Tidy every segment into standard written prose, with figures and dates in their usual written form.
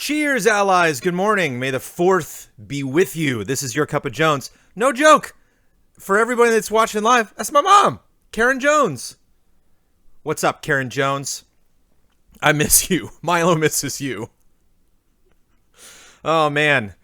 Cheers, allies. Good morning. May the 4th be with you. This is Your Cup of Jones. No joke. For everybody that's watching live, that's my mom, Karen Jones. What's up, Karen Jones? I miss you. Milo misses you. Oh, man.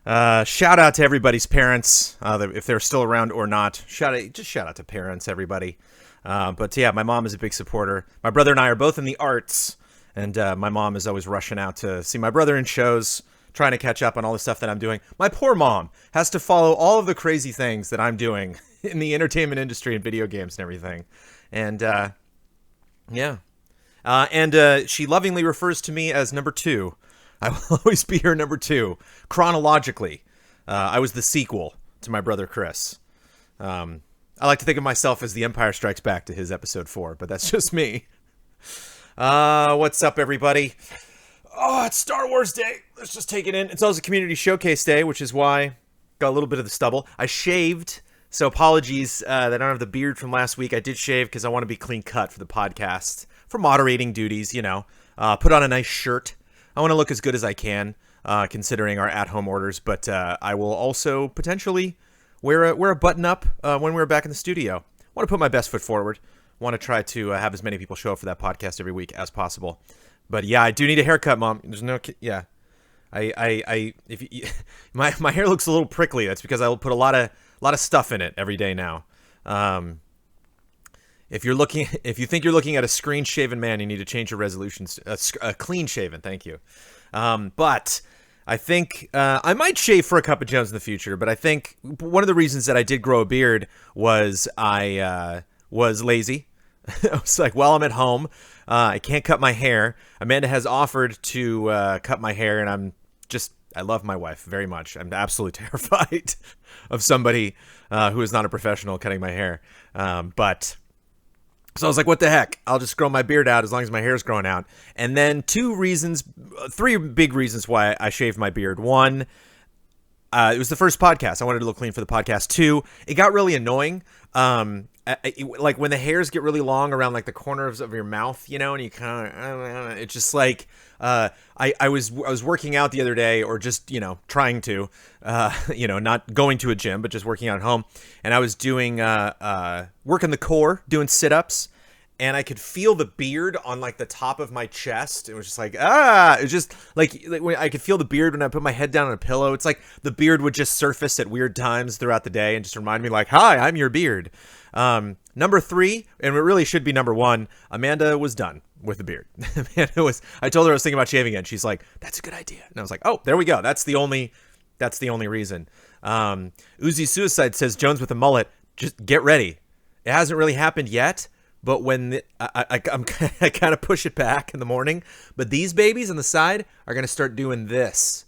Shout out to everybody's parents, if they're still around or not. Shout out to parents, everybody. But yeah, my mom is a big supporter. My brother and I are both in the arts, and my mom is always rushing out to see my brother in shows, trying to catch up on all the stuff that I'm doing. My poor mom has to follow all of the crazy things that I'm doing in the entertainment industry and video games and everything. And yeah. And she lovingly refers to me as number 2. I will always be her number 2, chronologically. I was the sequel to my brother Chris. I like to think of myself as The Empire Strikes Back to his episode 4, but that's just me. What's up, everybody? Oh, it's Star Wars Day. Let's just take it in. It's also Community Showcase Day, which is why got a little bit of the stubble. I shaved, so apologies that I don't have the beard from last week. I did shave because I want to be clean cut for the podcast, for moderating duties, you know. Put on a nice shirt. I want to look as good as I can, considering our at-home orders, but I will also potentially wear a button-up when we're back in the studio. I want to put my best foot forward. Want to try to have as many people show up for that podcast every week as possible. But yeah, I do need a haircut, Mom. There's no, yeah. My hair looks a little prickly. That's because I will put a lot of stuff in it every day now. If you think you're looking at a screen-shaven man, you need to change your resolutions. A clean-shaven, thank you. But I think I might shave for a Cup of Jones in the future. But I think one of the reasons that I did grow a beard was I was lazy. I was like, well, I'm at home. I can't cut my hair. Amanda has offered to cut my hair, and I love my wife very much. I'm absolutely terrified of somebody who is not a professional cutting my hair. So I was like, what the heck? I'll just grow my beard out as long as my hair's growing out. And then 3 big reasons why I shaved my beard. 1, it was the first podcast. I wanted to look clean for the podcast. 2, it got really annoying. Like when the hairs get really long around like the corners of your mouth, you know, and you kind of, it's just like, I was working out the other day, or just, you know, trying to, not going to a gym, but just working out at home. And I was doing, working the core, doing sit-ups, and I could feel the beard on like the top of my chest. It was just like, it was just like when I could feel the beard when I put my head down on a pillow. It's like the beard would just surface at weird times throughout the day and just remind me like, hi, I'm your beard. Number 3, and it really should be number 1, Amanda was done with the beard. I told her I was thinking about shaving it, and she's like, that's a good idea. And I was like, oh, there we go. That's the only reason. Uzi Suicide says, Jones with a mullet, just get ready. It hasn't really happened yet, but when I kind of push it back in the morning, but these babies on the side are going to start doing this,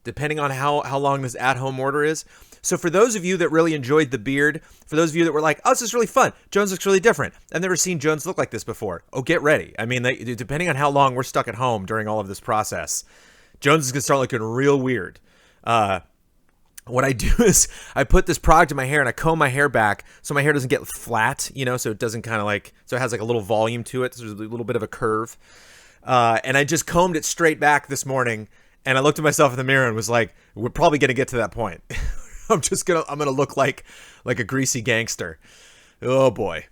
depending on how long this at-home order is. So for those of you that really enjoyed the beard, for those of you that were like, oh, this is really fun, Jones looks really different, I've never seen Jones look like this before, oh, get ready. I mean, depending on how long we're stuck at home during all of this process, Jones is going to start looking real weird. What I do is I put this product in my hair and I comb my hair back so my hair doesn't get flat, you know, so it doesn't kind of like, so it has like a little volume to it, so there's a little bit of a curve. And I just combed it straight back this morning, and I looked at myself in the mirror and was like, we're probably going to get to that point. I'm gonna look like a greasy gangster. Oh boy.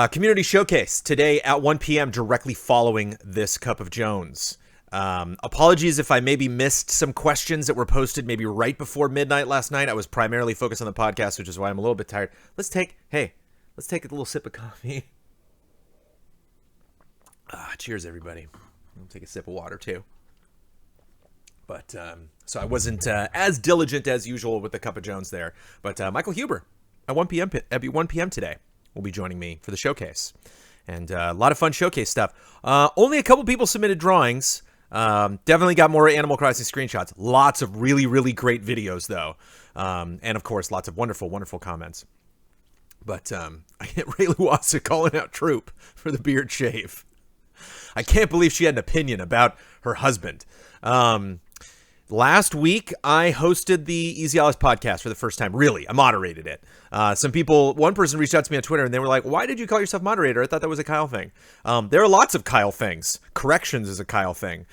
Community Showcase today at 1 p.m. directly following this Cup of Jones. Apologies if I maybe missed some questions that were posted maybe right before midnight last night. I was primarily focused on the podcast, which is why I'm a little bit tired. Let's take a little sip of coffee. Cheers, everybody. I'll take a sip of water too. But, so I wasn't as diligent as usual with the Cup of Jones there. But Michael Huber at 1 p.m. today will be joining me for the showcase. And a lot of fun showcase stuff. Only a couple people submitted drawings. Definitely got more Animal Crossing screenshots. Lots of really, really great videos, though. And, of course, lots of wonderful, wonderful comments. But I get Ray Luasa calling out Troop for the beard shave. I can't believe she had an opinion about her husband. Last week, I hosted the Easy Allies podcast for the first time. Really, I moderated it. One person reached out to me on Twitter, and they were like, why did you call yourself moderator? I thought that was a Kyle thing. There are lots of Kyle things. Corrections is a Kyle thing.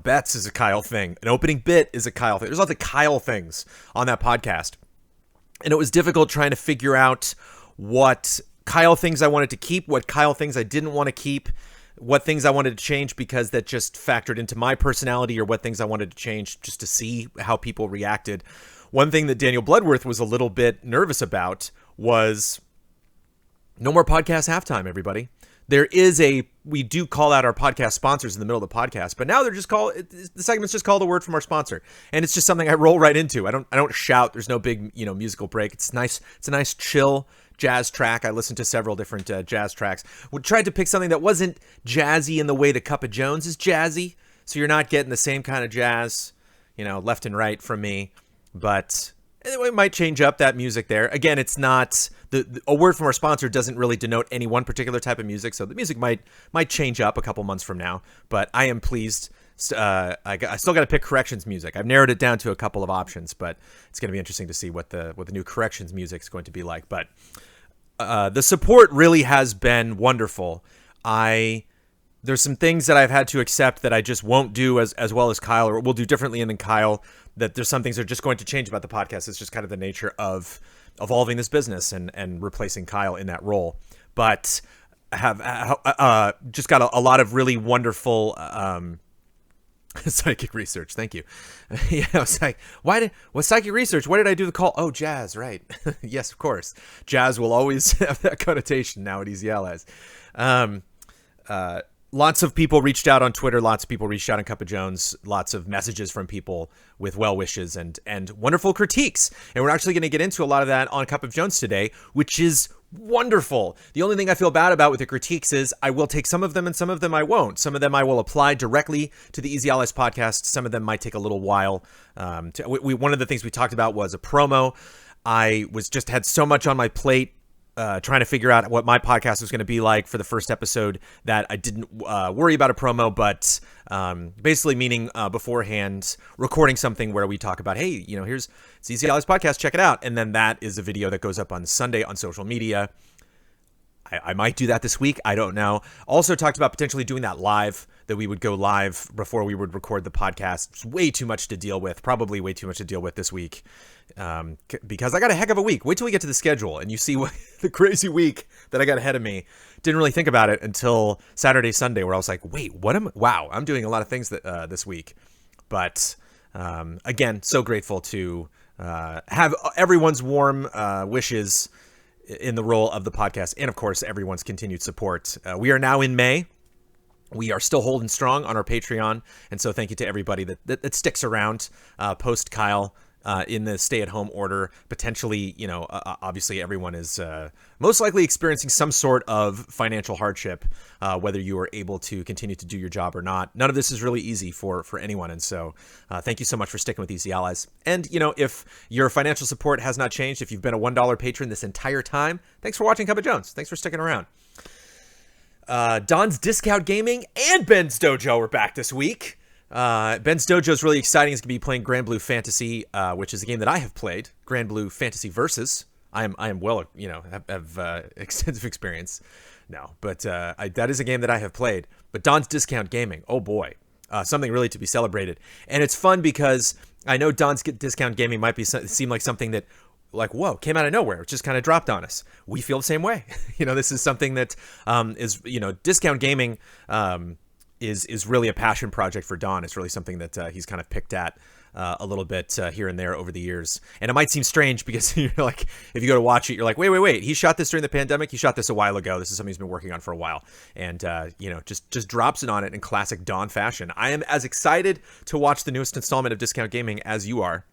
bets is a Kyle thing. An opening bit is a Kyle thing. There's lots of Kyle things on that podcast. And it was difficult trying to figure out what Kyle things I wanted to keep, what Kyle things I didn't want to keep, what things I wanted to change because that just factored into my personality, or what things I wanted to change just to see how people reacted. One thing that Daniel Bloodworth was a little bit nervous about was no more podcast halftime, everybody. We do call out our podcast sponsors in the middle of the podcast, but now the segment's just called a word from our sponsor. And it's just something I roll right into. I don't shout. There's no big, musical break. It's nice. It's a nice chill jazz track. I listened to several different jazz tracks. We tried to pick something that wasn't jazzy in the way that Cup of Jones is jazzy. So you're not getting the same kind of jazz, left and right from me, but it might change up that music there. Again, it's not a word from our sponsor doesn't really denote any one particular type of music. So the music might change up a couple months from now, but I am pleased. I still got to pick Corrections music. I've narrowed it down to a couple of options, but it's going to be interesting to see what the new Corrections music is going to be like. But the support really has been wonderful. There's some things that I've had to accept that I just won't do as well as Kyle, or will do differently than Kyle. That there's some things that are just going to change about the podcast. It's just kind of the nature of evolving this business and replacing Kyle in that role. But I have just got a lot of really wonderful psychic research. Thank you. Yeah, I was like, what psychic research? What did I do the call? Oh, jazz, right. Yes, of course. Jazz will always have that connotation now at Easy Allies. Lots of people reached out on Twitter. Lots of people reached out on Cup of Jones. Lots of messages from people with well wishes and wonderful critiques. And we're actually going to get into a lot of that on Cup of Jones today, which is wonderful. The only thing I feel bad about with the critiques is I will take some of them and some of them I won't. Some of them I will apply directly to the Easy Allies podcast. Some of them might take a little while. One of the things we talked about was a promo. I had so much on my plate trying to figure out what my podcast was going to be like for the first episode that I didn't worry about a promo, but basically meaning beforehand recording something where we talk about, hey, here's Easy Allies podcast, check it out. And then that is a video that goes up on Sunday on social media. I might do that this week. I don't know. Also talked about potentially doing that live, that we would go live before we would record the podcast. It's way too much to deal with, probably way too much to deal with this week. Because I got a heck of a week. Wait till we get to the schedule and you see what the crazy week that I got ahead of me. Didn't really think about it until Saturday, Sunday, where I was like, wait, I'm doing a lot of things this week. But again, so grateful to have everyone's warm wishes in the role of the podcast, and of course, everyone's continued support. We are now in May. We are still holding strong on our Patreon, and so thank you to everybody that sticks around post Kyle in the stay-at-home order. Potentially, obviously everyone is most likely experiencing some sort of financial hardship, whether you are able to continue to do your job or not. None of this is really easy for anyone, and so thank you so much for sticking with Easy Allies. And, if your financial support has not changed, if you've been a $1 patron this entire time, thanks for watching Cup of Jones. Thanks for sticking around. Don's Discount Gaming and Ben's Dojo are back this week. Ben's Dojo is really exciting. He's going to be playing Grand Blue Fantasy, which is a game that I have played. Grand Blue Fantasy Versus. I am well, have extensive experience now, but that is a game that I have played. But Don's Discount Gaming, oh boy, something really to be celebrated. And it's fun because I know Don's Discount Gaming might seem like something that, whoa, came out of nowhere. It just kind of dropped on us. We feel the same way. This is something that is, Discount Gaming is really a passion project for Don. It's really something that he's kind of picked at a little bit here and there over the years. And it might seem strange because you're like, if you go to watch it, you're like, wait. He shot this during the pandemic. He shot this a while ago. This is something he's been working on for a while. And, just drops it on it in classic Don fashion. I am as excited to watch the newest installment of Discount Gaming as you are.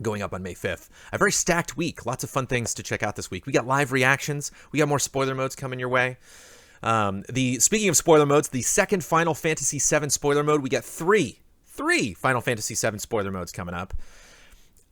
Going up on May 5th. A very stacked week. Lots of fun things to check out this week. We got live reactions. We got more spoiler modes coming your way. Speaking of spoiler modes, the second Final Fantasy VII spoiler mode, we got three Final Fantasy VII spoiler modes coming up.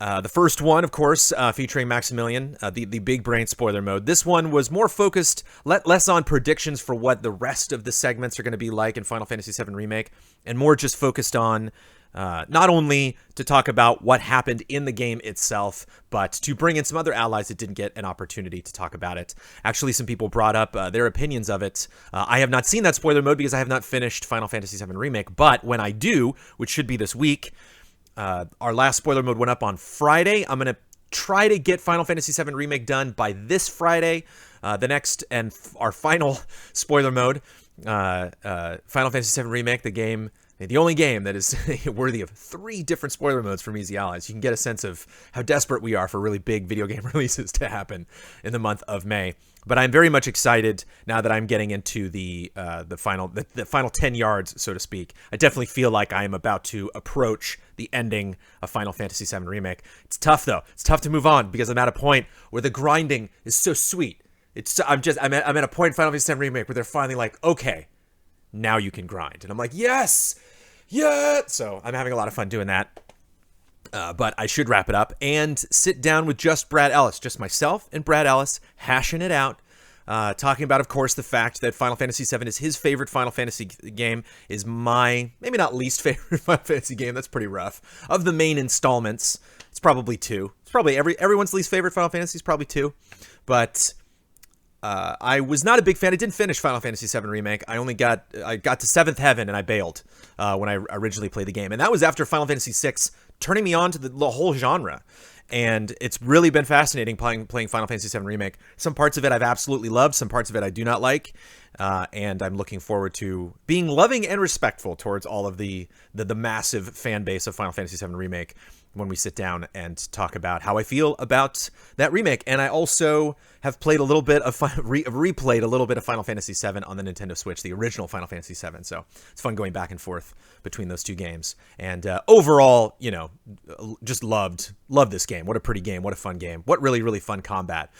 The first one, of course, featuring Maximilian, the big brain spoiler mode. This one was more focused, less on predictions for what the rest of the segments are going to be like in Final Fantasy VII Remake, and more just focused on not only to talk about what happened in the game itself, but to bring in some other allies that didn't get an opportunity to talk about it. Actually, some people brought up their opinions of it. I have not seen that spoiler mode because I have not finished Final Fantasy VII Remake, but when I do, which should be this week, our last spoiler mode went up on Friday. I'm going to try to get Final Fantasy VII Remake done by this Friday. The next and our final spoiler mode, Final Fantasy VII Remake, the only game that is worthy of 3 different spoiler modes from Easy Allies. You can get a sense of how desperate we are for really big video game releases to happen in the month of May. But I'm very much excited now that I'm getting into the final 10 yards, so to speak. I definitely feel like I am about to approach the ending of Final Fantasy VII Remake. It's tough though. It's tough to move on because I'm at a point where the grinding is so sweet. I'm at a point in Final Fantasy VII Remake where they're finally like, okay, now you can grind, and I'm like, yes. Yeah, so I'm having a lot of fun doing that. But I should wrap it up and sit down with just Brad Ellis, just myself and Brad Ellis, hashing it out, talking about, of course, the fact that Final Fantasy VII is his favorite Final Fantasy game, is my, maybe not least favorite Final Fantasy game, that's pretty rough. Of the main installments, it's probably 2. It's probably everyone's least favorite Final Fantasy is probably 2. But I was not a big fan. I didn't finish Final Fantasy VII Remake. I got to 7th Heaven and I bailed when I originally played the game. And that was after Final Fantasy VI turning me on to the whole genre. And it's really been fascinating playing Final Fantasy VII Remake. Some parts of it I've absolutely loved. Some parts of it I do not like. And I'm looking forward to being loving and respectful towards all of the massive fan base of Final Fantasy VII Remake when we sit down and talk about how I feel about that remake. And I also have played a little bit of replayed a little bit of Final Fantasy VII on the Nintendo Switch, the original Final Fantasy VII. So it's fun going back and forth between those two games. And overall, just loved this game. What a pretty game. What a fun game. What really, really fun combat.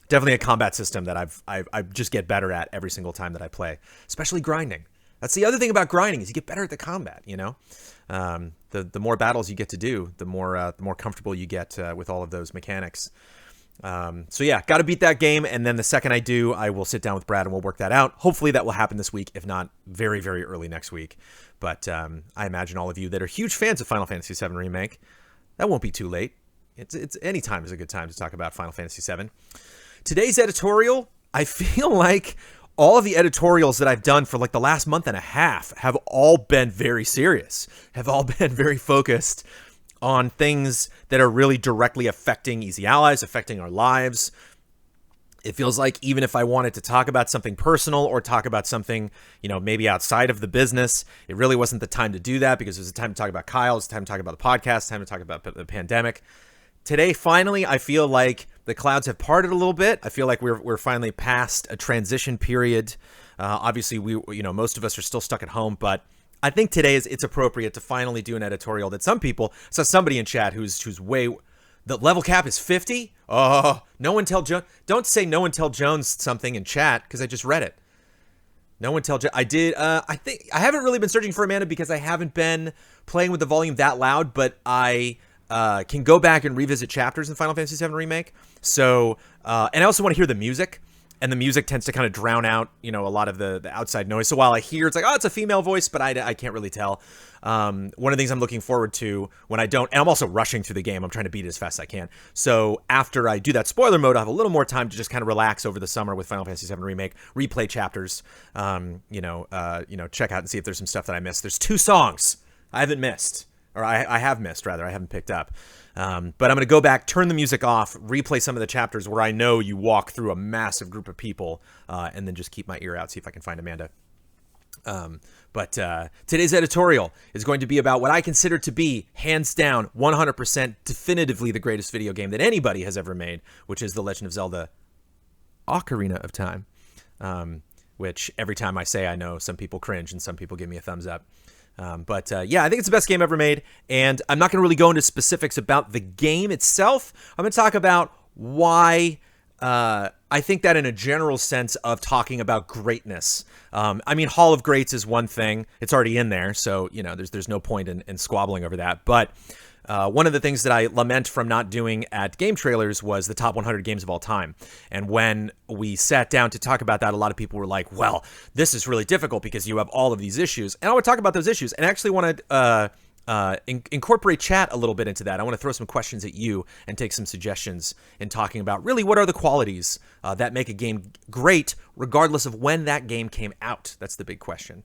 Definitely a combat system that I just get better at every single time that I play, especially grinding. That's the other thing about grinding is you get better at the combat, The more battles you get to do, the more comfortable you get with all of those mechanics. So yeah, got to beat that game, and then the second I do, I will sit down with Brad and we'll work that out. Hopefully that will happen this week, if not very, very early next week. But I imagine all of you that are huge fans of Final Fantasy VII Remake, that won't be too late. It's any time is a good time to talk about Final Fantasy VII. Today's editorial, I feel like all of the editorials that I've done for like the last month and a half have all been very serious, have all been very focused on things that are really directly affecting Easy Allies, affecting our lives. It feels like even if I wanted to talk about something personal or talk about something, maybe outside of the business, it really wasn't the time to do that because it was the time to talk about Kyle, it was the time to talk about the podcast, time to talk about the pandemic. Today, finally, I feel like the clouds have parted a little bit. I feel like we're finally past a transition period. Obviously, most of us are still stuck at home, but I think today it's appropriate to finally do an editorial that saw somebody in chat who's the level cap is 50. Oh, don't say no one tell Jones something in chat because I just read it. No one tell Jones. I did. I think I haven't really been searching for Amanda because I haven't been playing with the volume that loud, but I can go back and revisit chapters in Final Fantasy VII Remake. So, and I also want to hear the music, and the music tends to kind of drown out, a lot of the outside noise. So while I hear, it's like, oh, it's a female voice, but I can't really tell. One of the things I'm looking forward to when I don't, and I'm also rushing through the game. I'm trying to beat it as fast as I can. So after I do that spoiler mode, I have a little more time to just kind of relax over the summer with Final Fantasy VII Remake, replay chapters, check out and see if there's some stuff that I missed. There's 2 songs I haven't missed. Or I have missed, rather. I haven't picked up. But I'm going to go back, turn the music off, replay some of the chapters where I know you walk through a massive group of people, and then just keep my ear out, see if I can find Amanda. But today's editorial is going to be about what I consider to be, hands down, 100% definitively the greatest video game that anybody has ever made, which is The Legend of Zelda Ocarina of Time, which every time I say, I know some people cringe and some people give me a thumbs up. Yeah, I think it's the best game ever made, and I'm not going to really go into specifics about the game itself. I'm going to talk about why I think that in a general sense of talking about greatness, I mean, Hall of Greats is one thing. It's already in there, so there's no point in squabbling over that. But one of the things that I lament from not doing at Game Trailers was the top 100 games of all time. And when we sat down to talk about that, a lot of people were like, well, this is really difficult because you have all of these issues. And I would talk about those issues, and I actually want to incorporate chat a little bit into that. I want to throw some questions at you and take some suggestions in talking about really what are the qualities that make a game great, regardless of when that game came out. That's the big question.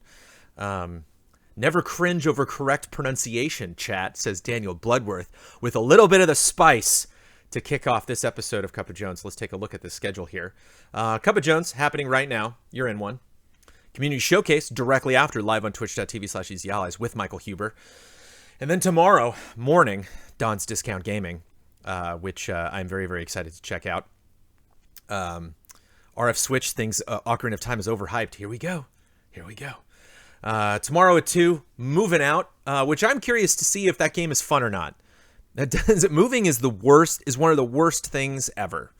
Never cringe over correct pronunciation, chat, says Daniel Bloodworth, with a little bit of the spice to kick off this episode of Cup of Jones. Let's take a look at the schedule here. Cup of Jones happening right now. You're in one. Community Showcase directly after, live on twitch.tv/EasyAllies with Michael Huber. And then tomorrow morning, Don's Discount Gaming, which I'm very, very excited to check out. RF Switch thinks Ocarina of Time is overhyped. Here we go. Tomorrow at 2, Moving Out, which I'm curious to see if that game is fun or not. Moving is one of the worst things ever.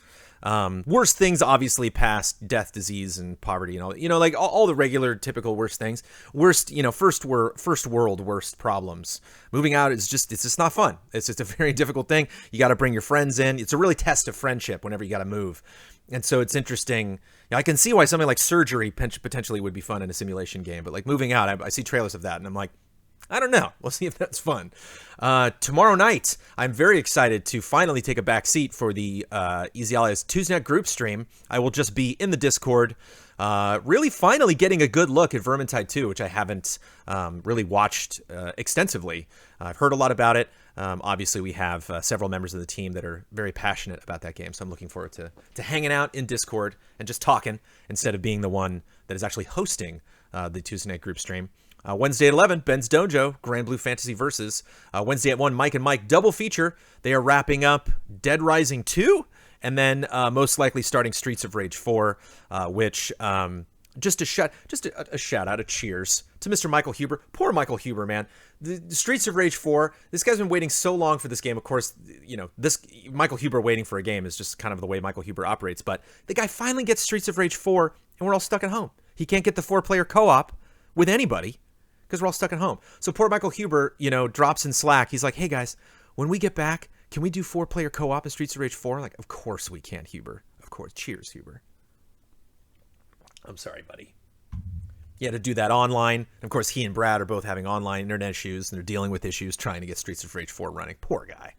Worst things, obviously, past death, disease, and poverty, and all, like all the regular, typical worst things. Worst, first world worst problems. Moving out is it's just not fun. It's just a very difficult thing. You got to bring your friends in. It's a really test of friendship whenever you got to move. And so it's interesting. I can see why something like Surgery potentially would be fun in a simulation game, but like Moving Out, I see trailers of that, and I'm like, I don't know. We'll see if that's fun. Tomorrow night, I'm very excited to finally take a back seat for the Easy Allies Tuesday night group stream. I will just be in the Discord, really finally getting a good look at Vermintide 2, which I haven't really watched extensively. I've heard a lot about it. Obviously, we have several members of the team that are very passionate about that game, so I'm looking forward to hanging out in Discord and just talking instead of being the one that is actually hosting the Tuesday night group stream. Wednesday at 11, Ben's Dojo, Grand Blue Fantasy Versus. Wednesday at 1, Mike and Mike double feature. They are wrapping up Dead Rising 2, and then most likely starting Streets of Rage 4, which just a shout out, a cheers to Mr. Michael Huber. Poor Michael Huber, man. The Streets of Rage 4, this guy's been waiting so long for this game. Of course, this Michael Huber waiting for a game is just kind of the way Michael Huber operates, but the guy finally gets Streets of Rage 4, and we're all stuck at home. He can't get the 4-player co-op with anybody, because we're all stuck at home. So poor Michael Huber, drops in Slack. He's like, hey guys, when we get back, can we do 4-player co-op in Streets of Rage 4? I'm like, of course we can, Huber. Of course. Cheers, Huber. I'm sorry, buddy. He had to do that online. And of course, he and Brad are both having online internet issues, and they're dealing with issues trying to get Streets of Rage 4 running. Poor guy.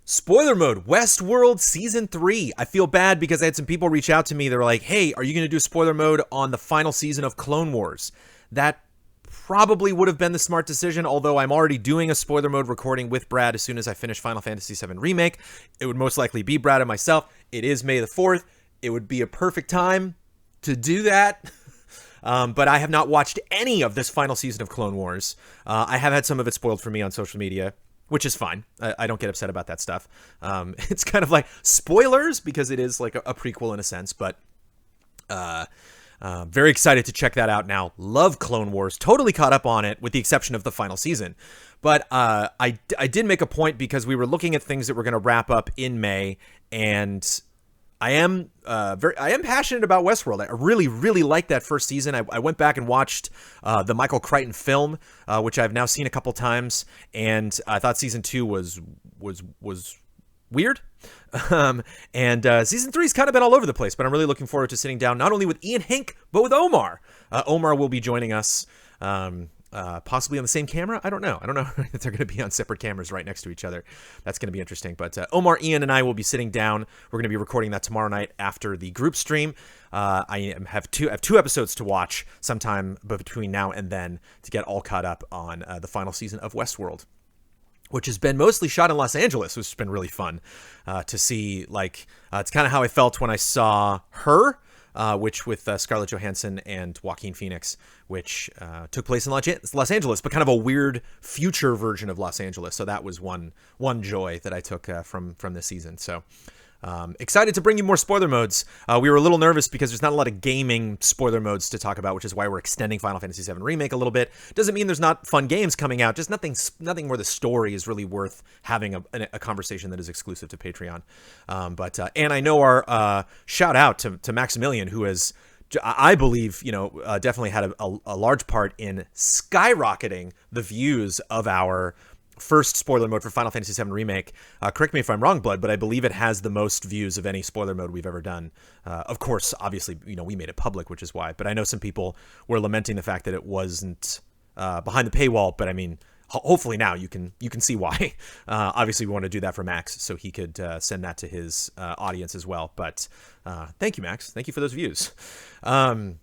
Spoiler mode, Westworld Season 3. I feel bad because I had some people reach out to me. They were like, hey, are you going to do spoiler mode on the final season of Clone Wars? That probably would have been the smart decision, although I'm already doing a spoiler mode recording with Brad as soon as I finish Final Fantasy VII Remake. It would most likely be Brad and myself. It is May the 4th. It would be a perfect time to do that. But I have not watched any of this final season of Clone Wars. I have had some of it spoiled for me on social media, which is fine. I don't get upset about that stuff. It's kind of like spoilers because it is like a prequel in a sense, but very excited to check that out now. Love Clone Wars. Totally caught up on it with the exception of the final season. But I did make a point because we were looking at things that were going to wrap up in May, and I am passionate about Westworld. I really, really liked that first season. I went back and watched the Michael Crichton film, which I've now seen a couple times, and I thought season 2 was weird. And season 3's kind of been all over the place, but I'm really looking forward to sitting down not only with Ian Hink, but with Omar. Omar will be joining us. Possibly on the same camera. I don't know if they're going to be on separate cameras right next to each other. That's going to be interesting. But Omar, Ian, and I will be sitting down. We're going to be recording that tomorrow night after the group stream. I have two episodes to watch sometime between now and then to get all caught up on the final season of Westworld, which has been mostly shot in Los Angeles, which has been really fun to see. Like, it's kind of how I felt when I saw Her, which with Scarlett Johansson and Joaquin Phoenix, which took place in Los Angeles, but kind of a weird future version of Los Angeles. So that was one joy that I took from this season. So Excited to bring you more spoiler modes. We were a little nervous because there's not a lot of gaming spoiler modes to talk about, which is why we're extending Final Fantasy VII Remake a little bit. Doesn't mean there's not fun games coming out, just nothing where the story is really worth having a conversation that is exclusive to Patreon. And I know our shout out to Maximilian, who has, I believe, definitely had a large part in skyrocketing the views of our first spoiler mode for Final Fantasy VII Remake. Correct me if I'm wrong, Blood, but I believe it has the most views of any spoiler mode we've ever done. Of course, obviously, we made it public, which is why. But I know some people were lamenting the fact that it wasn't behind the paywall. But I mean, hopefully now you can see why. Obviously, we want to do that for Max so he could send that to his audience as well. But thank you, Max. Thank you for those views.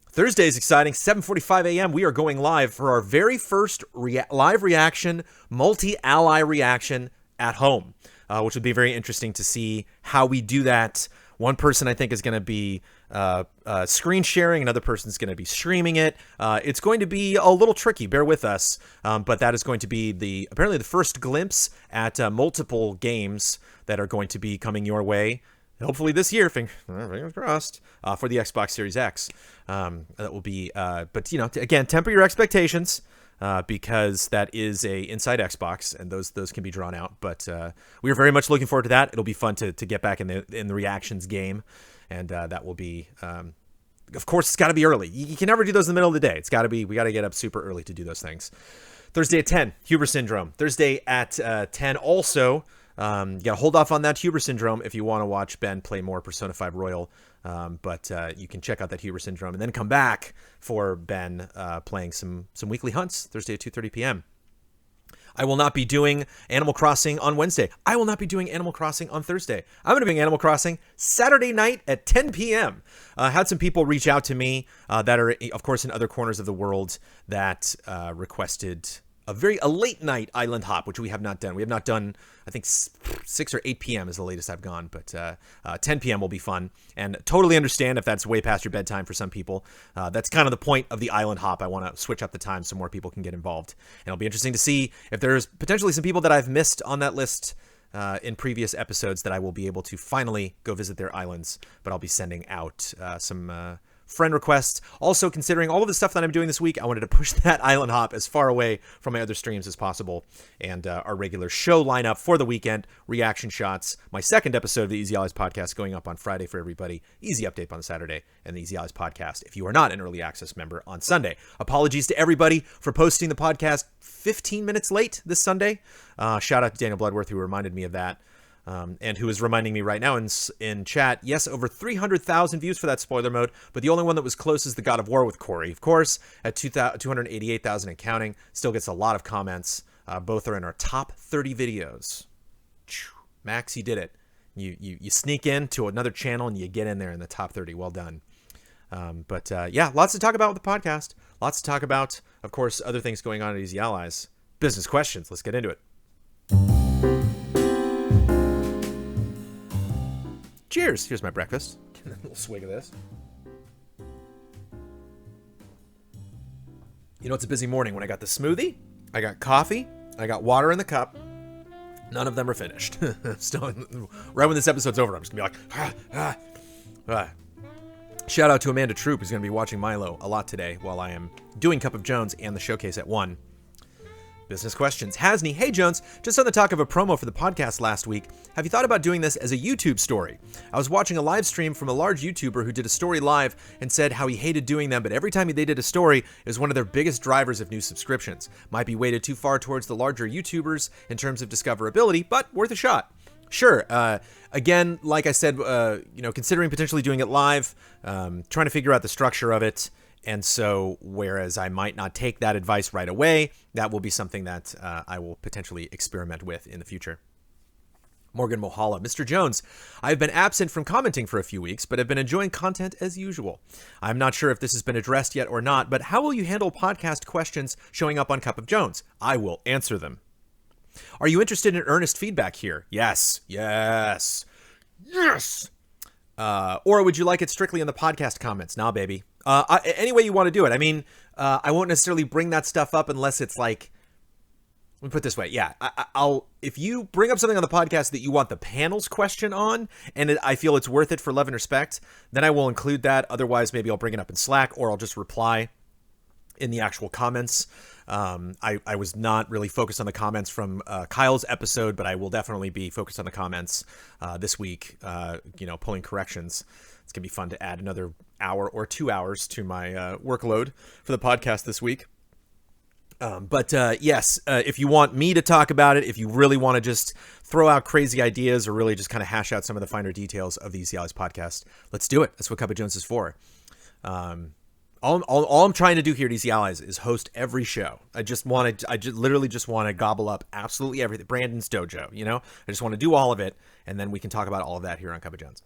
Thursday is exciting. 7:45 a.m. We are going live for our very first live reaction, multi-ally reaction at home, which would be very interesting to see how we do that. One person I think is going to be screen sharing. Another person's going to be streaming it. It's going to be a little tricky. Bear with us. But that is going to be apparently the first glimpse at multiple games that are going to be coming your way. Hopefully this year, fingers crossed, for the Xbox Series X. That will be, but again, temper your expectations, because that is a Inside Xbox, and those can be drawn out. But we are very much looking forward to that. It'll be fun to get back in the reactions game, and that will be. Of course, it's got to be early. You can never do those in the middle of the day. We got to get up super early to do those things. Thursday at 10, Huber Syndrome. Thursday at 10 also. You gotta hold off on that Huber Syndrome if you want to watch Ben play more Persona 5 Royal. But you can check out that Huber Syndrome and then come back for Ben playing some weekly hunts Thursday at 2:30 p.m. I will not be doing Animal Crossing on Wednesday. I will not be doing Animal Crossing on Thursday. I'm going to be doing Animal Crossing Saturday night at 10 p.m. Had some people reach out to me that are, of course, in other corners of the world that requested a late night island hop, which we have not done. We have not done, I think 6 or 8 p.m. is the latest I've gone, but 10 p.m. will be fun, and totally understand if that's way past your bedtime for some people. That's kind of the point of the island hop. I want to switch up the time so more people can get involved, and it'll be interesting to see if there's potentially some people that I've missed on that list in previous episodes that I will be able to finally go visit their islands, but I'll be sending out some friend requests. Also, considering all of the stuff that I'm doing this week, I wanted to push that island hop as far away from my other streams as possible. And our regular show lineup for the weekend, reaction shots, my second episode of the Easy Allies podcast going up on Friday for everybody, Easy Update on Saturday, and the Easy Allies podcast if you are not an early access member on Sunday. Apologies to everybody for posting the podcast 15 minutes late this Sunday. Shout out to Daniel Bloodworth, who reminded me of that. And who is reminding me right now in chat, yes, over 300,000 views for that spoiler mode, but the only one that was close is the God of War with Corey. Of course, at 288,000 and counting, still gets a lot of comments. Both are in our top 30 videos. Max, you did it. You sneak into another channel and you get in there in the top 30. Well done. Yeah, lots to talk about with the podcast. Lots to talk about, of course, other things going on at Easy Allies. Business questions. Let's get into it. Cheers. Here's my breakfast. A little swig of this. It's a busy morning when I got the smoothie, I got coffee, I got water in the cup. None of them are finished. Still, right when this episode's over, I'm just going to be like, Shout out to Amanda Troop, who's going to be watching Milo a lot today while I am doing Cup of Jones and the showcase at 1. Business questions. Hasney, hey Jones, just on the talk of a promo for the podcast last week, have you thought about doing this as a YouTube story? I was watching a live stream from a large YouTuber who did a story live and said how he hated doing them, but every time they did a story, it was one of their biggest drivers of new subscriptions. Might be weighted too far towards the larger YouTubers in terms of discoverability, but worth a shot. Sure. Again, like I said, considering potentially doing it live, trying to figure out the structure of it. And so, whereas I might not take that advice right away, that will be something that I will potentially experiment with in the future. Morgan Mohala. Mr. Jones, I've been absent from commenting for a few weeks, but have been enjoying content as usual. I'm not sure if this has been addressed yet or not, but how will you handle podcast questions showing up on Cup of Jones? I will answer them. Are you interested in earnest feedback here? Yes. Yes. Yes. Or would you like it strictly in the podcast comments? Nah, baby. Any way you want to do it. I mean, I won't necessarily bring that stuff up unless it's like, me put it this way. Yeah, I'll if you bring up something on the podcast that you want the panel's question on, and I feel it's worth it for love and respect, then I will include that. Otherwise, maybe I'll bring it up in Slack, or I'll just reply in the actual comments. I was not really focused on the comments from Kyle's episode, but I will definitely be focused on the comments this week, pulling corrections. It's going to be fun to add another hour or 2 hours to my workload for the podcast this week. Yes, if you want me to talk about it, if you really want to just throw out crazy ideas or really just kind of hash out some of the finer details of the Easy Allies podcast, let's do it. That's what Cup of Jones is for. All I'm trying to do here at Easy Allies is host every show. I literally just want to gobble up absolutely everything. Brandon's dojo, I just want to do all of it, and then we can talk about all of that here on Cup of Jones.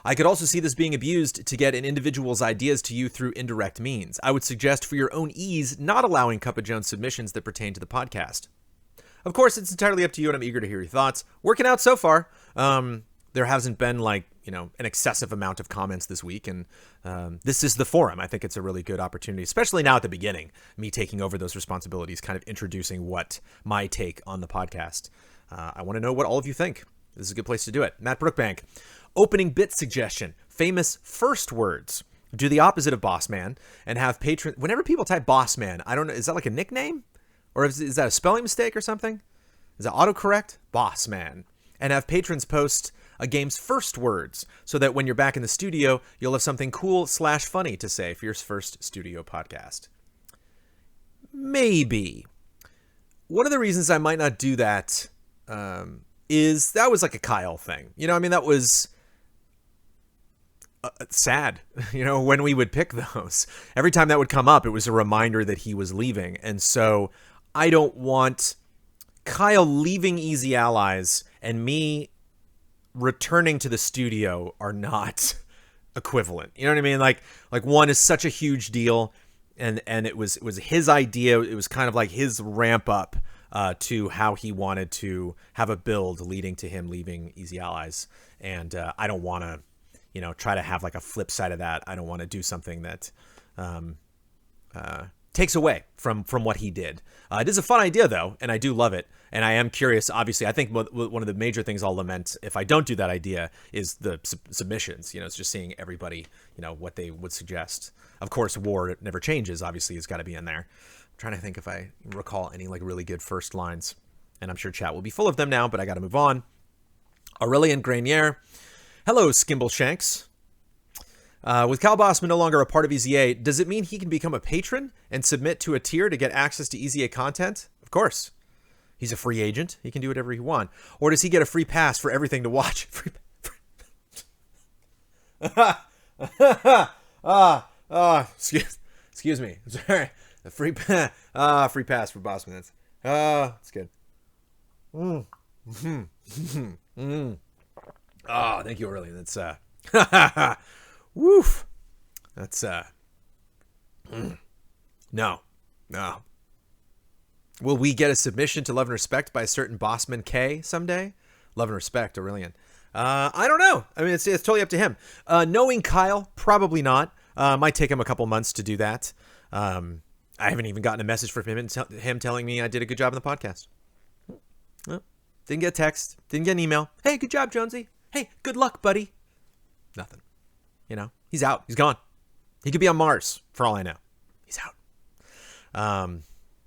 I could also see this being abused to get an individual's ideas to you through indirect means. I would suggest for your own ease, not allowing Cup of Jones submissions that pertain to the podcast. Of course, it's entirely up to you, and I'm eager to hear your thoughts. Working out so far. There hasn't been an excessive amount of comments this week, and this is the forum. I think it's a really good opportunity, especially now at the beginning, me taking over those responsibilities, kind of introducing what my take on the podcast. I want to know what all of you think. This is a good place to do it. Matt Brookbank, opening bit suggestion, famous first words. Do the opposite of boss man and have patrons. Whenever people type boss man, I don't know, is that like a nickname? Or is that a spelling mistake or something? Is that autocorrect? Boss man. And have patrons post a game's first words so that when you're back in the studio, you'll have something cool/funny to say for your first studio podcast. Maybe. One of the reasons I might not do that is that was like a Kyle thing. That was sad, when we would pick those. Every time that would come up, it was a reminder that he was leaving. And so I don't want Kyle leaving Easy Allies and me returning to the studio are not equivalent. You know what I mean? Like one is such a huge deal, and it was his idea. It was kind of like his ramp up to how he wanted to have a build leading to him leaving Easy Allies. And I don't want to, try to have like a flip side of that. I don't want to do something that takes away from what he did. It is a fun idea, though, and I do love it. And I am curious. Obviously, I think one of the major things I'll lament if I don't do that idea is the submissions. It's just seeing everybody, what they would suggest. Of course, war never changes. Obviously, it's got to be in there. I'm trying to think if I recall any really good first lines. And I'm sure chat will be full of them now, but I got to move on. Aurelian Grenier. Hello, Skimble Shanks. With Kyle Bossman no longer a part of EZA, does it mean he can become a patron and submit to a tier to get access to EZA content? Of course. He's a free agent. He can do whatever he wants. Or does he get a free pass for everything to watch? Excuse me. Sorry. A free pass for Bossman. That's good. Oh, thank you, Aurelian. That's woof. That's no. Will we get a submission to Love and Respect by a certain Bossman K someday? Love and Respect, Aurelian. I don't know. I mean, it's totally up to him. Knowing Kyle, probably not. Might take him a couple months to do that. I haven't even gotten a message from him telling me I did a good job on the podcast. Well, didn't get a text. Didn't get an email. Hey, good job, Jonesy. Hey, good luck, buddy. Nothing. He's out. He's gone. He could be on Mars, for all I know. He's out.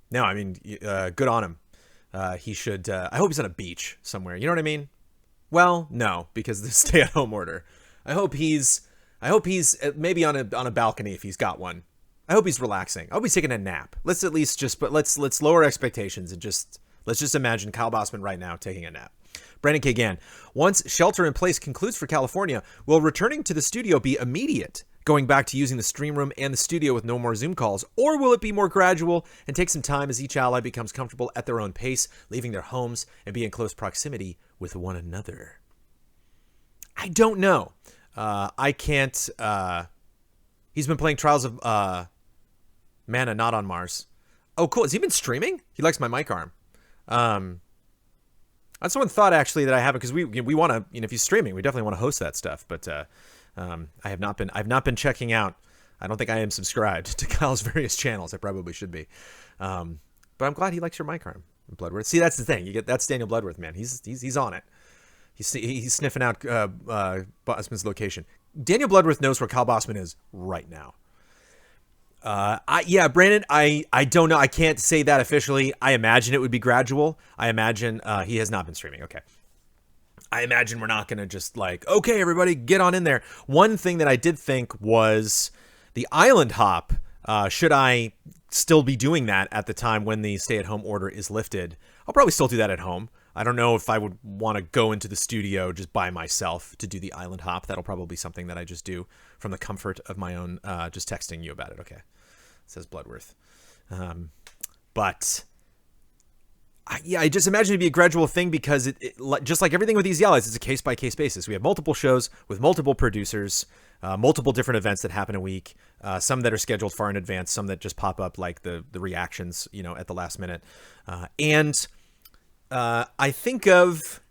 No, I mean, good on him. He should, I hope he's on a beach somewhere. You know what I mean? Well, no, because the stay-at-home order. I hope he's maybe on a balcony if he's got one. I hope he's relaxing. I hope he's taking a nap. Let's at least let's lower expectations and let's just imagine Kyle Bossman right now taking a nap. Brandon Kagan, once shelter in place concludes for California, will returning to the studio be immediate, going back to using the stream room and the studio with no more Zoom calls, or will it be more gradual and take some time as each ally becomes comfortable at their own pace, leaving their homes and be in close proximity with one another? I don't know. I can't. He's been playing Trials of Mana, not on Mars. Oh, cool. Has he been streaming? He likes my mic arm. That's one thought actually that I have, because we want to, if he's streaming, we definitely want to host that stuff. But I've not been checking out. I don't think I am subscribed to Kyle's various channels. I probably should be. But I'm glad he likes your mic arm. Bloodworth. See, that's the thing. That's Daniel Bloodworth, man. He's on it. He's sniffing out Bossman's location. Daniel Bloodworth knows where Kyle Bossman is right now. Brandon, I don't know. I can't say that officially. I imagine it would be gradual. I imagine he has not been streaming. Okay. I imagine we're not going to just like, okay, everybody get on in there. One thing that I did think was the island hop. Should I still be doing that at the time when the stay-at-home order is lifted? I'll probably still do that at home. I don't know if I would want to go into the studio just by myself to do the island hop. That'll probably be something that I just do from the comfort of my own, just texting you about it. Okay. Says Bloodworth. I just imagine it'd be a gradual thing because it just like everything with Easy Allies, it's a case-by-case basis. We have multiple shows with multiple producers, multiple different events that happen a week, some that are scheduled far in advance, some that just pop up like the reactions, at the last minute. I think of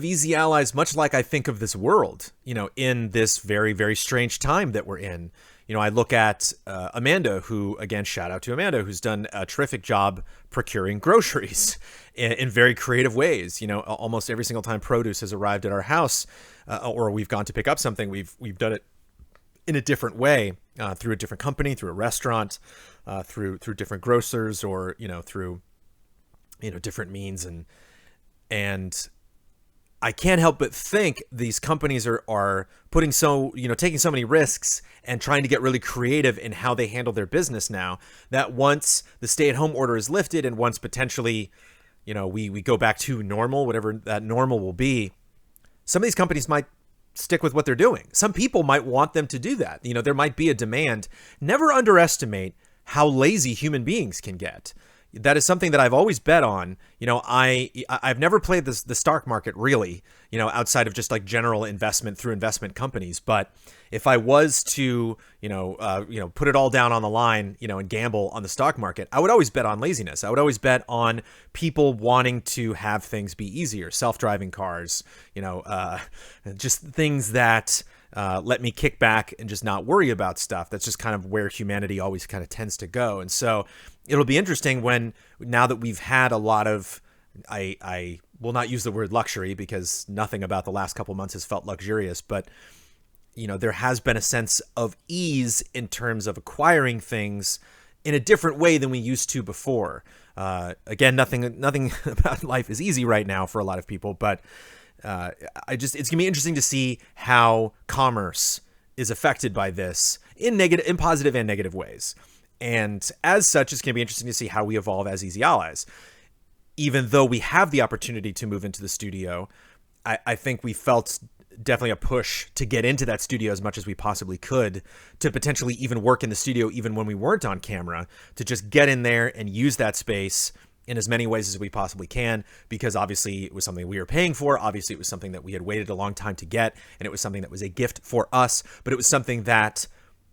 Easy Allies much like I think of this world, in this very, very strange time that we're in. I look at Amanda, who, again, shout out to Amanda, who's done a terrific job procuring groceries in very creative ways. Almost every single time produce has arrived at our house or we've gone to pick up something, we've done it in a different way, through a different company, through a restaurant, through different grocers, or through different means, and I can't help but think these companies are putting taking so many risks and trying to get really creative in how they handle their business now, that once the stay-at-home order is lifted and once potentially we go back to normal, whatever that normal will be, some of these companies might stick with what they're doing. Some people might want them to do that. There might be a demand. Never underestimate how lazy human beings can get. That is something that I've always bet on. I've never played the stock market really, outside of just like general investment through investment companies. But if I was to, put it all down on the line, and gamble on the stock market, I would always bet on laziness. I would always bet on people wanting to have things be easier, self-driving cars, just things that let me kick back and just not worry about stuff. That's just kind of where humanity always kind of tends to go. And so it'll be interesting now that we've had a lot of, I will not use the word luxury because nothing about the last couple months has felt luxurious, but there has been a sense of ease in terms of acquiring things in a different way than we used to before. Again, nothing about life is easy right now for a lot of people, but it's gonna be interesting to see how commerce is affected by this in positive and negative ways. And as such, it's gonna be interesting to see how we evolve as Easy Allies. Even though we have the opportunity to move into the studio, I think we felt definitely a push to get into that studio as much as we possibly could, to potentially even work in the studio even when we weren't on camera, to just get in there and use that space in as many ways as we possibly can, because obviously it was something we were paying for. Obviously it was something that we had waited a long time to get, and it was something that was a gift for us, but it was something that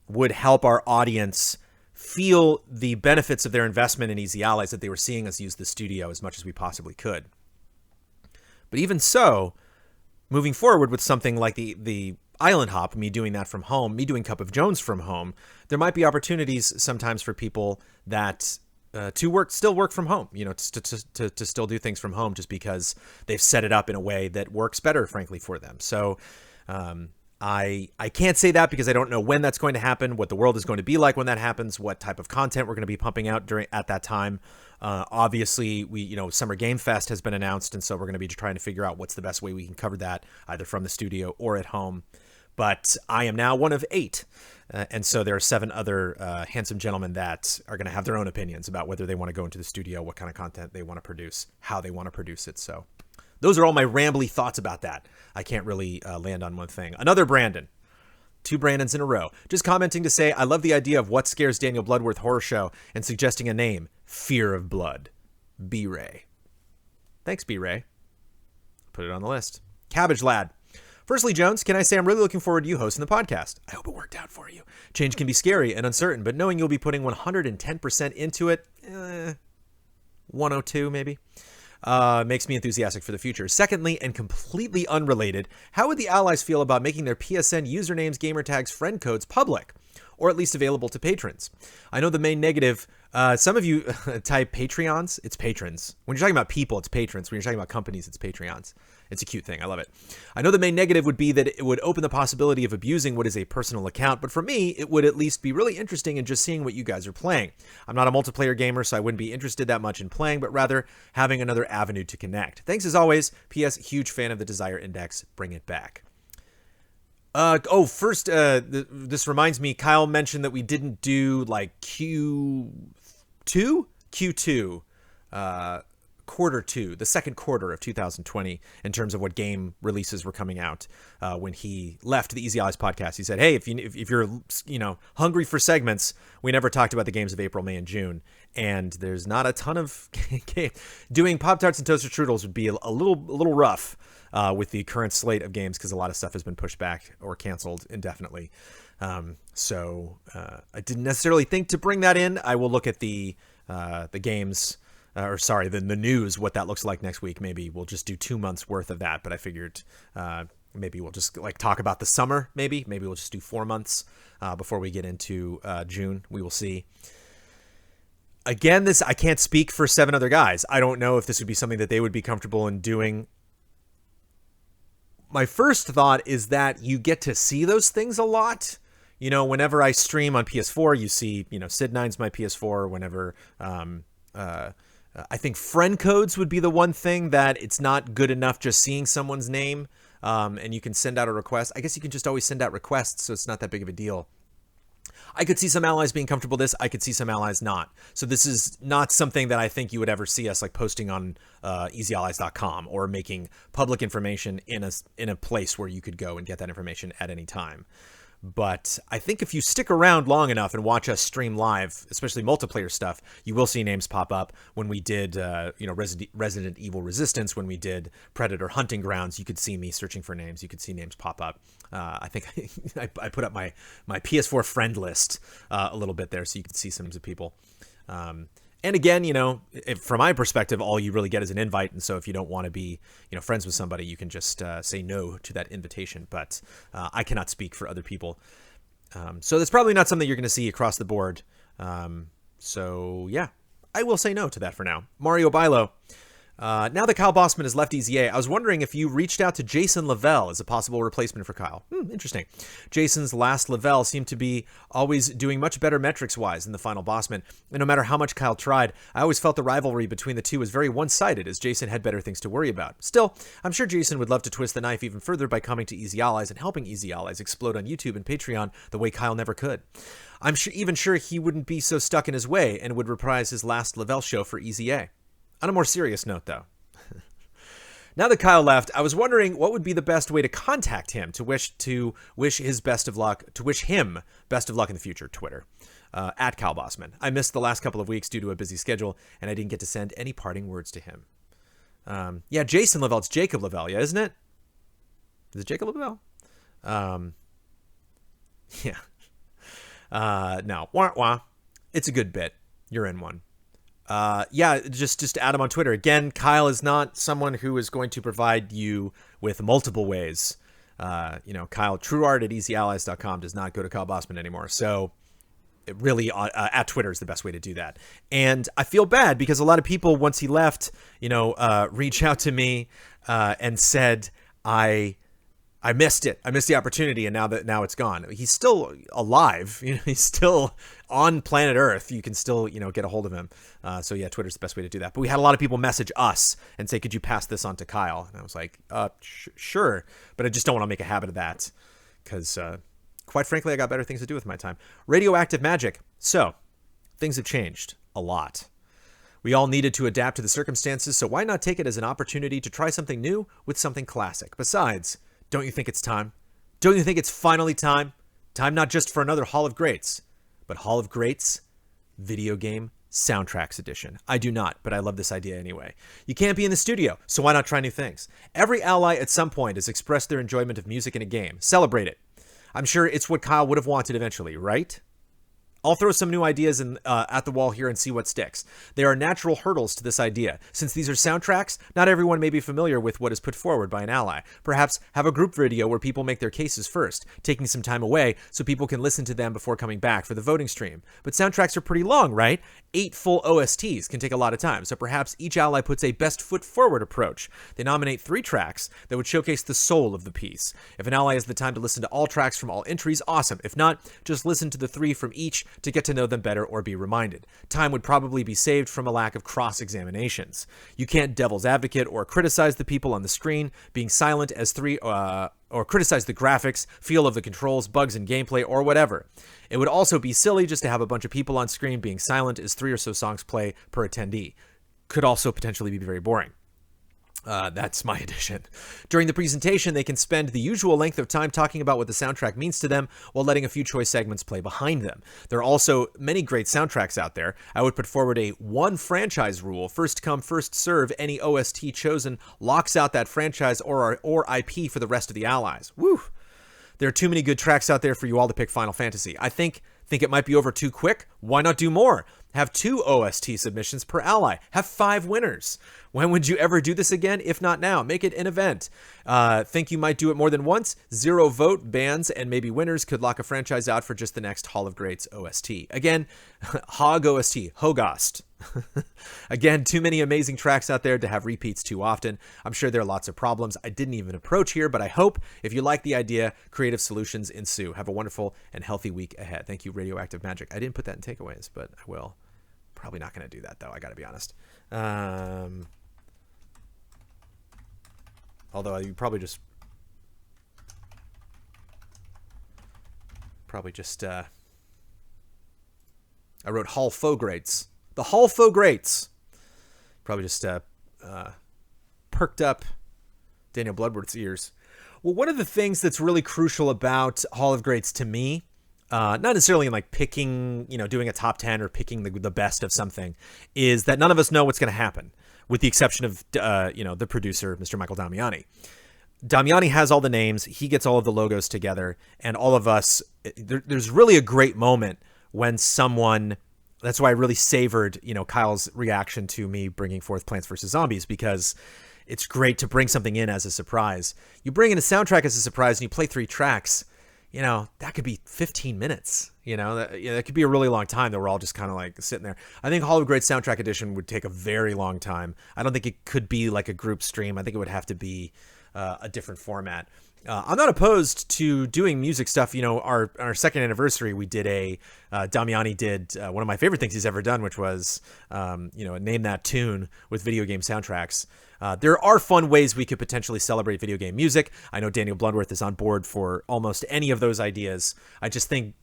would help our audience feel the benefits of their investment in Easy Allies, that they were seeing us use the studio as much as we possibly could. But even so, moving forward with something like the Island Hop, me doing that from home, me doing Cup of Jones from home, there might be opportunities sometimes for people that still work from home, to still do things from home, just because they've set it up in a way that works better, frankly, for them. So I can't say that because I don't know when that's going to happen, what the world is going to be like when that happens, what type of content we're going to be pumping out at that time. Obviously, Summer Game Fest has been announced, and so we're going to be trying to figure out what's the best way we can cover that, either from the studio or at home. But I am now one of 8. And so there are 7 other handsome gentlemen that are going to have their own opinions about whether they want to go into the studio, what kind of content they want to produce, how they want to produce it. So those are all my rambly thoughts about that. I can't really land on one thing. Another Brandon. 2 Brandons in a row. Just commenting to say, I love the idea of What Scares Daniel Bloodworth Horror Show and suggesting a name, Fear of Blood. B-Ray. Thanks, B-Ray. Put it on the list. Cabbage Lad. Firstly, Jones, can I say I'm really looking forward to you hosting the podcast. I hope it worked out for you. Change can be scary and uncertain, but knowing you'll be putting 110% into it, 102 maybe, makes me enthusiastic for the future. Secondly, and completely unrelated, how would the Allies feel about making their PSN usernames, gamer tags, friend codes public? or at least available to patrons. I know the main negative, some of you type Patreons, it's patrons. When you're talking about people, it's patrons. When you're talking about companies, it's Patreons. It's a cute thing. I love it. I know the main negative would be that it would open the possibility of abusing what is a personal account, but for me, it would at least be really interesting in just seeing what you guys are playing. I'm not a multiplayer gamer, so I wouldn't be interested that much in playing, but rather having another avenue to connect. Thanks as always. P.S. Huge fan of the Desire Index. Bring it back. First, this reminds me, Kyle mentioned that we didn't do like Q2, quarter two, the second quarter of 2020 in terms of what game releases were coming out. When he left the Easy Allies podcast, he said, hey, if you're hungry for segments, we never talked about the games of April, May, and June. And there's not a ton of game. Doing Pop-Tarts and Toaster Strudels would be a little rough with the current slate of games because a lot of stuff has been pushed back or canceled indefinitely. So I didn't necessarily think to bring that in. I will look at the games. The news, what that looks like next week. Maybe we'll just do 2 months worth of that. But I figured maybe we'll just talk about the summer. Maybe we'll just do 4 months before we get into June. We will see. Again, I can't speak for 7 other guys. I don't know if this would be something that they would be comfortable in doing. My first thought is that you get to see those things a lot. Whenever I stream on PS4, you see, Sid9's my PS4. Whenever I think friend codes would be the one thing that it's not good enough just seeing someone's name, and you can send out a request. I guess you can just always send out requests, so it's not that big of a deal. I could see some allies being comfortable with this. I could see some allies not. So this is not something that I think you would ever see us posting on easyallies.com or making public information in a place where you could go and get that information at any time. But I think if you stick around long enough and watch us stream live, especially multiplayer stuff, you will see names pop up. When we did, Resident Evil Resistance, when we did Predator Hunting Grounds, you could see me searching for names. You could see names pop up. I think I put up my PS4 friend list a little bit there so you could see some people. And again, from my perspective, all you really get is an invite. And so if you don't want to be, friends with somebody, you can just say no to that invitation. But I cannot speak for other people. So that's probably not something you're going to see across the board. So yeah, I will say no to that for now. Mario Bilo. Now that Kyle Bossman has left EZA, I was wondering if you reached out to Jason Lavelle as a possible replacement for Kyle. Interesting. Jason's last Lavelle seemed to be always doing much better metrics-wise than the final Bossman, and no matter how much Kyle tried, I always felt the rivalry between the two was very one-sided, as Jason had better things to worry about. Still, I'm sure Jason would love to twist the knife even further by coming to Easy Allies and helping Easy Allies explode on YouTube and Patreon the way Kyle never could. I'm even sure he wouldn't be so stuck in his way and would reprise his last Lavelle show for EZA. On a more serious note, though, now that Kyle left, I was wondering what would be the best way to contact him to wish him best of luck in the future. Twitter, at Kyle Bossman. I missed the last couple of weeks due to a busy schedule, and I didn't get to send any parting words to him. Jason Lavelle. It's Jacob Lavelle, yeah, isn't it? Is it Jacob Lavelle? No. Wah, wah. It's a good bit. You're in one. Just add him on Twitter. Again, Kyle is not someone who is going to provide you with multiple ways. Kyle, trueart at easyallies.com does not go to Kyle Bossman anymore. So it really, at Twitter is the best way to do that. And I feel bad because a lot of people, once he left, reach out to me and said, I missed it. I missed the opportunity, and now it's gone. He's still alive. He's still on planet Earth. You can still, get a hold of him. So yeah, Twitter's the best way to do that. But we had a lot of people message us and say, "Could you pass this on to Kyle?" And I was like, "Sure," but I just don't want to make a habit of that because, quite frankly, I got better things to do with my time. Radioactive Magic. So things have changed a lot. We all needed to adapt to the circumstances, so why not take it as an opportunity to try something new with something classic? Besides, don't you think it's time? Don't you think it's finally time? Time not just for another Hall of Greats, but Hall of Greats Video Game Soundtracks Edition. I do not, but I love this idea anyway. You can't be in the studio, so why not try new things? Every ally at some point has expressed their enjoyment of music in a game. Celebrate it. I'm sure it's what Kyle would have wanted eventually, right? I'll throw some new ideas at the wall here and see what sticks. There are natural hurdles to this idea. Since these are soundtracks, not everyone may be familiar with what is put forward by an ally. Perhaps have a group video where people make their cases first, taking some time away so people can listen to them before coming back for the voting stream. But soundtracks are pretty long, right? 8 full OSTs can take a lot of time, so perhaps each ally puts a best foot forward approach. They nominate 3 tracks that would showcase the soul of the piece. If an ally has the time to listen to all tracks from all entries, awesome. If not, just listen to the 3 from each to get to know them better or be reminded. Time would probably be saved from a lack of cross-examinations. You can't devil's advocate or criticize the people on the screen, being silent as 3 or criticize the graphics, feel of the controls, bugs in gameplay, or whatever. It would also be silly just to have a bunch of people on screen being silent as 3 or so songs play per attendee. Could also potentially be very boring. That's my addition. During the presentation, they can spend the usual length of time talking about what the soundtrack means to them while letting a few choice segments play behind them. There are also many great soundtracks out there. I would put forward a one franchise rule. First come, first serve. Any OST chosen locks out that franchise or IP for the rest of the allies. Woo! There are too many good tracks out there for you all to pick Final Fantasy. I think it might be over too quick. Why not do more? Have 2 OST submissions per ally. Have 5 winners. When would you ever do this again? If not now, make it an event. Think you might do it more than once? 0 vote, bans, and maybe winners could lock a franchise out for just the next Hall of Greats OST. Again, Hog OST, Hogost. Again, too many amazing tracks out there to have repeats too often. I'm sure there are lots of problems I didn't even approach here, but I hope if you like the idea, creative solutions ensue. Have a wonderful and healthy week ahead. Thank you, Radioactive Magic. I didn't put that in takeaways, but I will. Probably not going to do that, though. I got to be honest. Although you probably just I wrote Hall Faux Greats. The Hall Faux Greats. Probably just perked up Daniel Bloodworth's ears. Well, one of the things that's really crucial about Hall of Greats to me, not necessarily in like picking, doing a top 10 or picking the best of something, is that none of us know what's going to happen, with the exception of, the producer, Mr. Michael Damiani. Damiani has all the names. He gets all of the logos together, and all of us, there's really a great moment when someone, that's why I really savored, Kyle's reaction to me bringing forth Plants vs. Zombies, because it's great to bring something in as a surprise. You bring in a soundtrack as a surprise and you play 3 tracks, that could be 15 minutes. That could be a really long time that we're all just kind of like sitting there. I think Hall of Greats Soundtrack Edition would take a very long time. I don't think it could be like a group stream. I think it would have to be a different format. I'm not opposed to doing music stuff. Our second anniversary, we did Damiani did one of my favorite things he's ever done, which was, Name That Tune with video game soundtracks. There are fun ways we could potentially celebrate video game music. I know Daniel Bloodworth is on board for almost any of those ideas. I just think,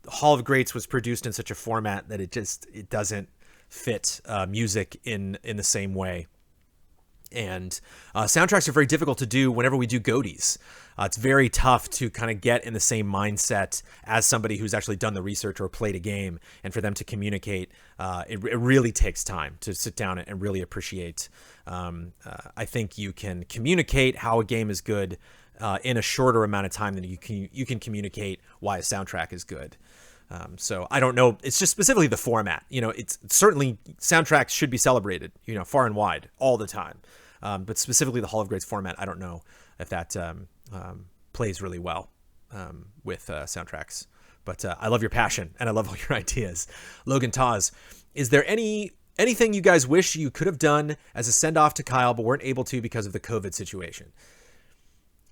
Hall of Greats was produced in such a format that it doesn't fit music in the same way. And soundtracks are very difficult to do whenever we do Goaties. It's very tough to kind of get in the same mindset as somebody who's actually done the research or played a game, and for them to communicate, it really takes time to sit down and really appreciate. I think you can communicate how a game is good in a shorter amount of time than you can communicate why a soundtrack is good. So I don't know. It's just specifically the format. It's certainly soundtracks should be celebrated, far and wide all the time. But specifically the Hall of Greats format, I don't know if that plays really well with soundtracks. But I love your passion and I love all your ideas. Logan Taz, is there anything you guys wish you could have done as a send-off to Kyle but weren't able to because of the COVID situation?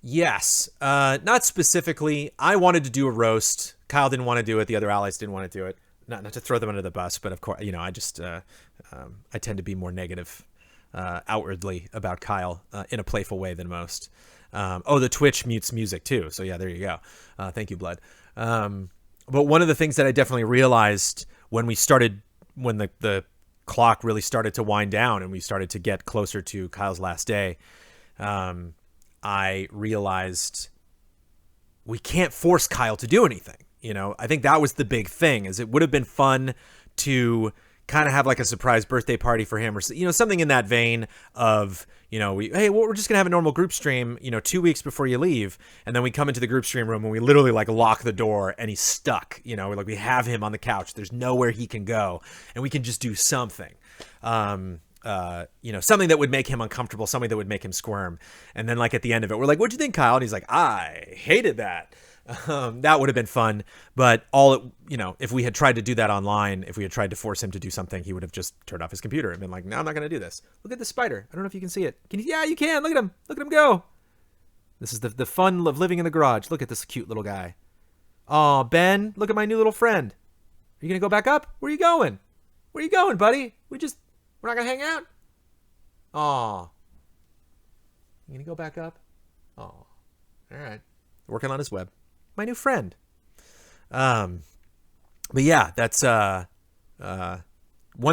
Yes. Not specifically. I wanted to do a roast. Kyle didn't want to do it. The other allies didn't want to do it. Not to throw them under the bus, but of course, I just I tend to be more negative outwardly about Kyle in a playful way than most. The Twitch mutes music too. So yeah, there you go. Thank you, Blood. But one of the things that I definitely realized when the clock really started to wind down and we started to get closer to Kyle's last day, I realized we can't force Kyle to do anything. I think that was the big thing, is it would have been fun to kind of have like a surprise birthday party for him, or something in that vein of, hey, well, we're just gonna have a normal group stream, 2 weeks before you leave, and then we come into the group stream room and we literally like lock the door and he's stuck, like we have him on the couch, there's nowhere he can go, and we can just do something. Something that would make him uncomfortable, something that would make him squirm. And then like at the end of it, we're like, what'd you think, Kyle? And he's like, I hated that. That would have been fun. But if we had tried to do that online, if we had tried to force him to do something, he would have just turned off his computer and been like, no, I'm not going to do this. Look at the spider. I don't know if you can see it. Yeah, you can. Look at him. Look at him go. This is the fun of living in the garage. Look at this cute little guy. Oh, Ben, look at my new little friend. Are you going to go back up? Where are you going? Where are you going, buddy? We're not going to hang out? Aw. You going to go back up? Aw. All right. Working on his web. My new friend. But yeah, that's one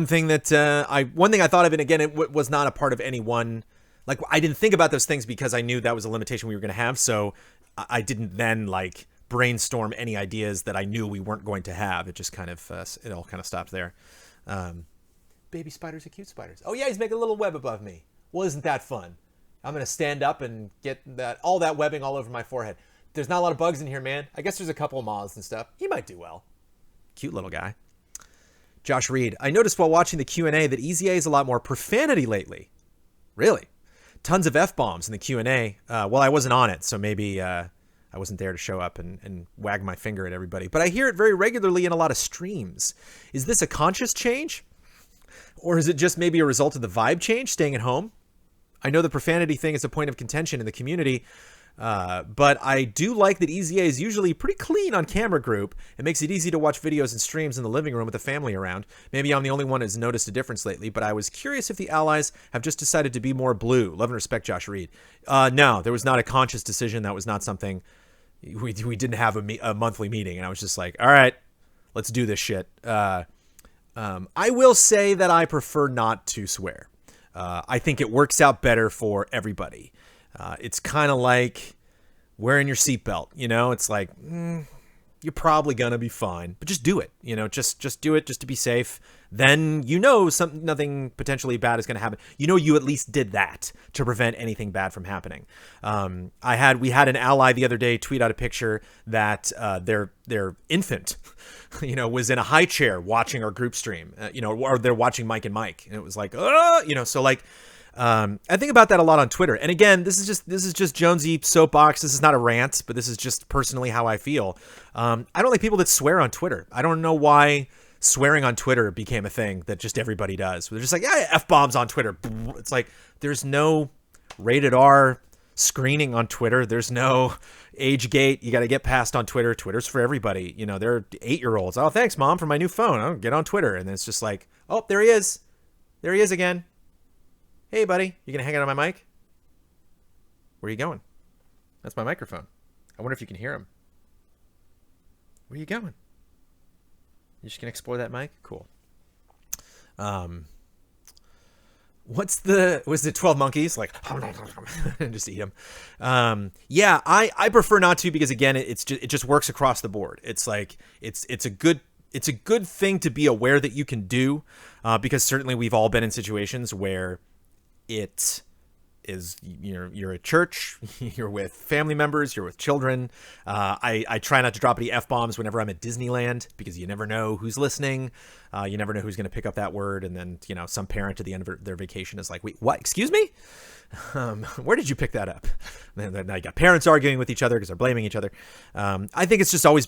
thing that I thought of, and again, it was not a part of any one. Like, I didn't think about those things because I knew that was a limitation we were going to have, so I didn't then, like, brainstorm any ideas that I knew we weren't going to have. It just kind of, it all kind of stopped there. Baby spiders are cute spiders. Oh yeah, he's making a little web above me. Well, isn't that fun? I'm going to stand up and get all that webbing all over my forehead. There's not a lot of bugs in here, man. I guess there's a couple of moths and stuff. He might do well. Cute little guy. Josh Reed. I noticed while watching the Q&A that EZA is a lot more profanity lately. Really? Tons of F-bombs in the Q&A. Well, I wasn't on it, so maybe I wasn't there to show up and wag my finger at everybody. But I hear it very regularly in a lot of streams. Is this a conscious change? Or is it just maybe a result of the vibe change, staying at home? I know the profanity thing is a point of contention in the community, but I do like that EZA is usually pretty clean on camera group. It makes it easy to watch videos and streams in the living room with the family around. Maybe I'm the only one who's noticed a difference lately, but I was curious if the allies have just decided to be more blue. Love and respect, Josh Reed. No, there was not a conscious decision. That was not something. We didn't have a monthly meeting, and I was just like, all right, let's do this shit. I will say that I prefer not to swear. I think it works out better for everybody. It's kind of like wearing your seatbelt, It's like, you're probably going to be fine, but just do it, just do it just to be safe. Then, nothing potentially bad is going to happen. You at least did that to prevent anything bad from happening. We had an ally the other day tweet out a picture that their infant, was in a high chair watching our group stream, or they're watching Mike and Mike. And it was like, so like, I think about that a lot on Twitter. And again, this is just Jonesy soapbox. This is not a rant, but this is just personally how I feel. I don't like people that swear on Twitter. I don't know why swearing on Twitter became a thing that just everybody does. They're just like, yeah, F-bombs on Twitter. It's like, there's no rated R screening on Twitter. There's no age gate. You got to get past on Twitter. Twitter's for everybody. They're 8-year-olds. Oh, thanks, Mom, for my new phone. I'll get on Twitter. And then it's just like, oh, there he is. There he is again. Hey, buddy, you gonna hang out on my mic? Where are you going? That's my microphone. I wonder if you can hear him. Where are you going? You just gonna explore that mic? Cool. Was it 12 monkeys? Like, just eat them. Yeah, I prefer not to, because again, it just works across the board. It's like, it's a good thing to be aware that you can do, because certainly we've all been in situations where it is, you're at church, you're with family members, you're with children. I try not to drop any F-bombs whenever I'm at Disneyland, because you never know who's listening. You never know who's going to pick up that word. And then, some parent at the end of their vacation is like, wait, what? Excuse me? Where did you pick that up? And then you got parents arguing with each other because they're blaming each other. I think it's just always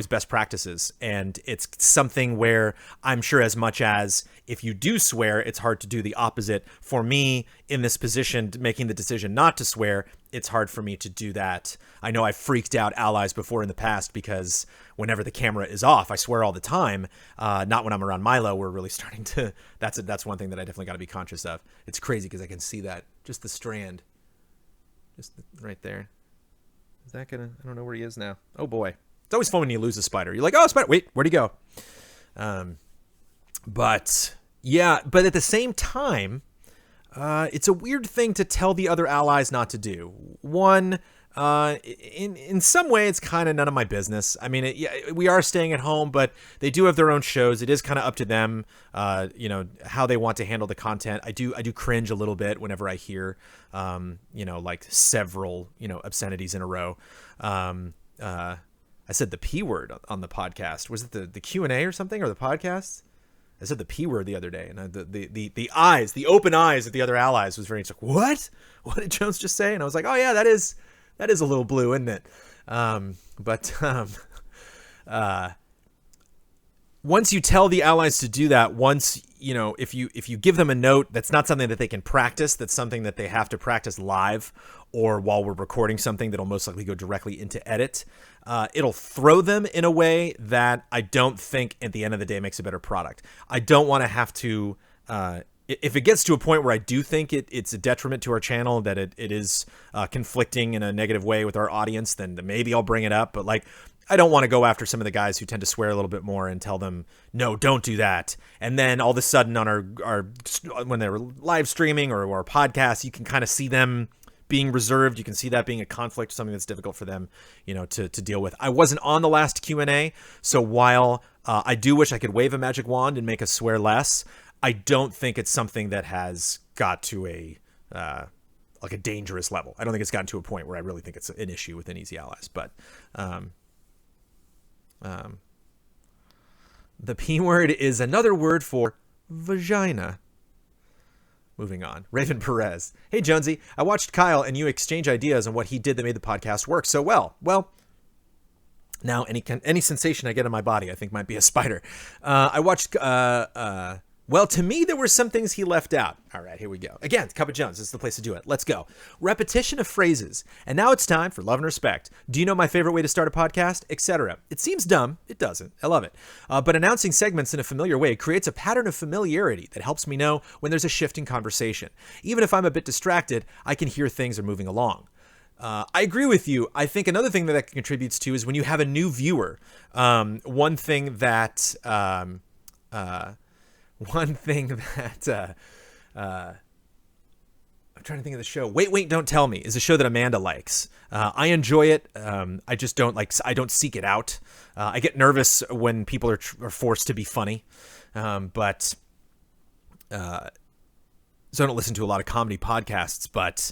best practices. And it's something where I'm sure, as much as if you do swear, it's hard to do the opposite. For me, in this position, making the decision not to swear, it's hard for me to do that. I know I've freaked out allies before in the past, because whenever the camera is off, I swear all the time. Not when I'm around Milo. We're really starting to. That's one thing that I definitely got to be conscious of. It's crazy because I can see that, just the strand, right there. Is that gonna? I don't know where he is now. Oh boy, it's always fun when you lose a spider. You're like, oh, spider. Wait, where'd he go? But at the same time, it's a weird thing to tell the other allies not to do. One, In some way, it's kind of none of my business. I mean, yeah, we are staying at home, but they do have their own shows. It is kind of up to them, how they want to handle the content. I do cringe a little bit whenever I hear, like several, obscenities in a row. I said the P word on the podcast. Was it the Q&A or something, or the podcast? I said the P word the other day, and the eyes, the open eyes of the other allies was very like, what did Jones just say? And I was like, oh yeah, that is a little blue, isn't it? Once you tell the allies to do that, if you give them a note, that's not something that they can practice. That's something that they have to practice live or while we're recording something that'll most likely go directly into edit. It'll throw them in a way that I don't think at the end of the day makes a better product. I don't want to have to, if it gets to a point where I do think it's a detriment to our channel, that it is conflicting in a negative way with our audience, then maybe I'll bring it up. But I don't want to go after some of the guys who tend to swear a little bit more and tell them, no, don't do that. And then all of a sudden on our when they're live streaming or our podcast, you can kind of see them being reserved. You can see that being a conflict, something that's difficult for them, to deal with. I wasn't on the last Q&A, so while I do wish I could wave a magic wand and make us swear less, I don't think it's something that has got to a dangerous level. I don't think it's gotten to a point where I really think it's an issue within Easy Allies. But the P word is another word for vagina. Moving on. Raven Perez. Hey, Jonesy. I watched Kyle and you exchange ideas on what he did that made the podcast work so well. Well, now any sensation I get in my body, I think might be a spider. I watched... Well, to me, there were some things he left out. All right, here we go. Again, Cup of Jones. This is the place to do it. Let's go. Repetition of phrases. And now it's time for love and respect. Do you know my favorite way to start a podcast? Etc. It seems dumb. It doesn't. I love it. But announcing segments in a familiar way creates a pattern of familiarity that helps me know when there's a shift in conversation. Even if I'm a bit distracted, I can hear things are moving along. I agree with you. I think another thing that contributes to is when you have a new viewer. One thing that... I'm trying to think of the show. Wait, Don't Tell Me is a show that Amanda likes. I enjoy it. I just don't I don't seek it out. I get nervous when people are forced to be funny. So I don't listen to a lot of comedy podcasts, but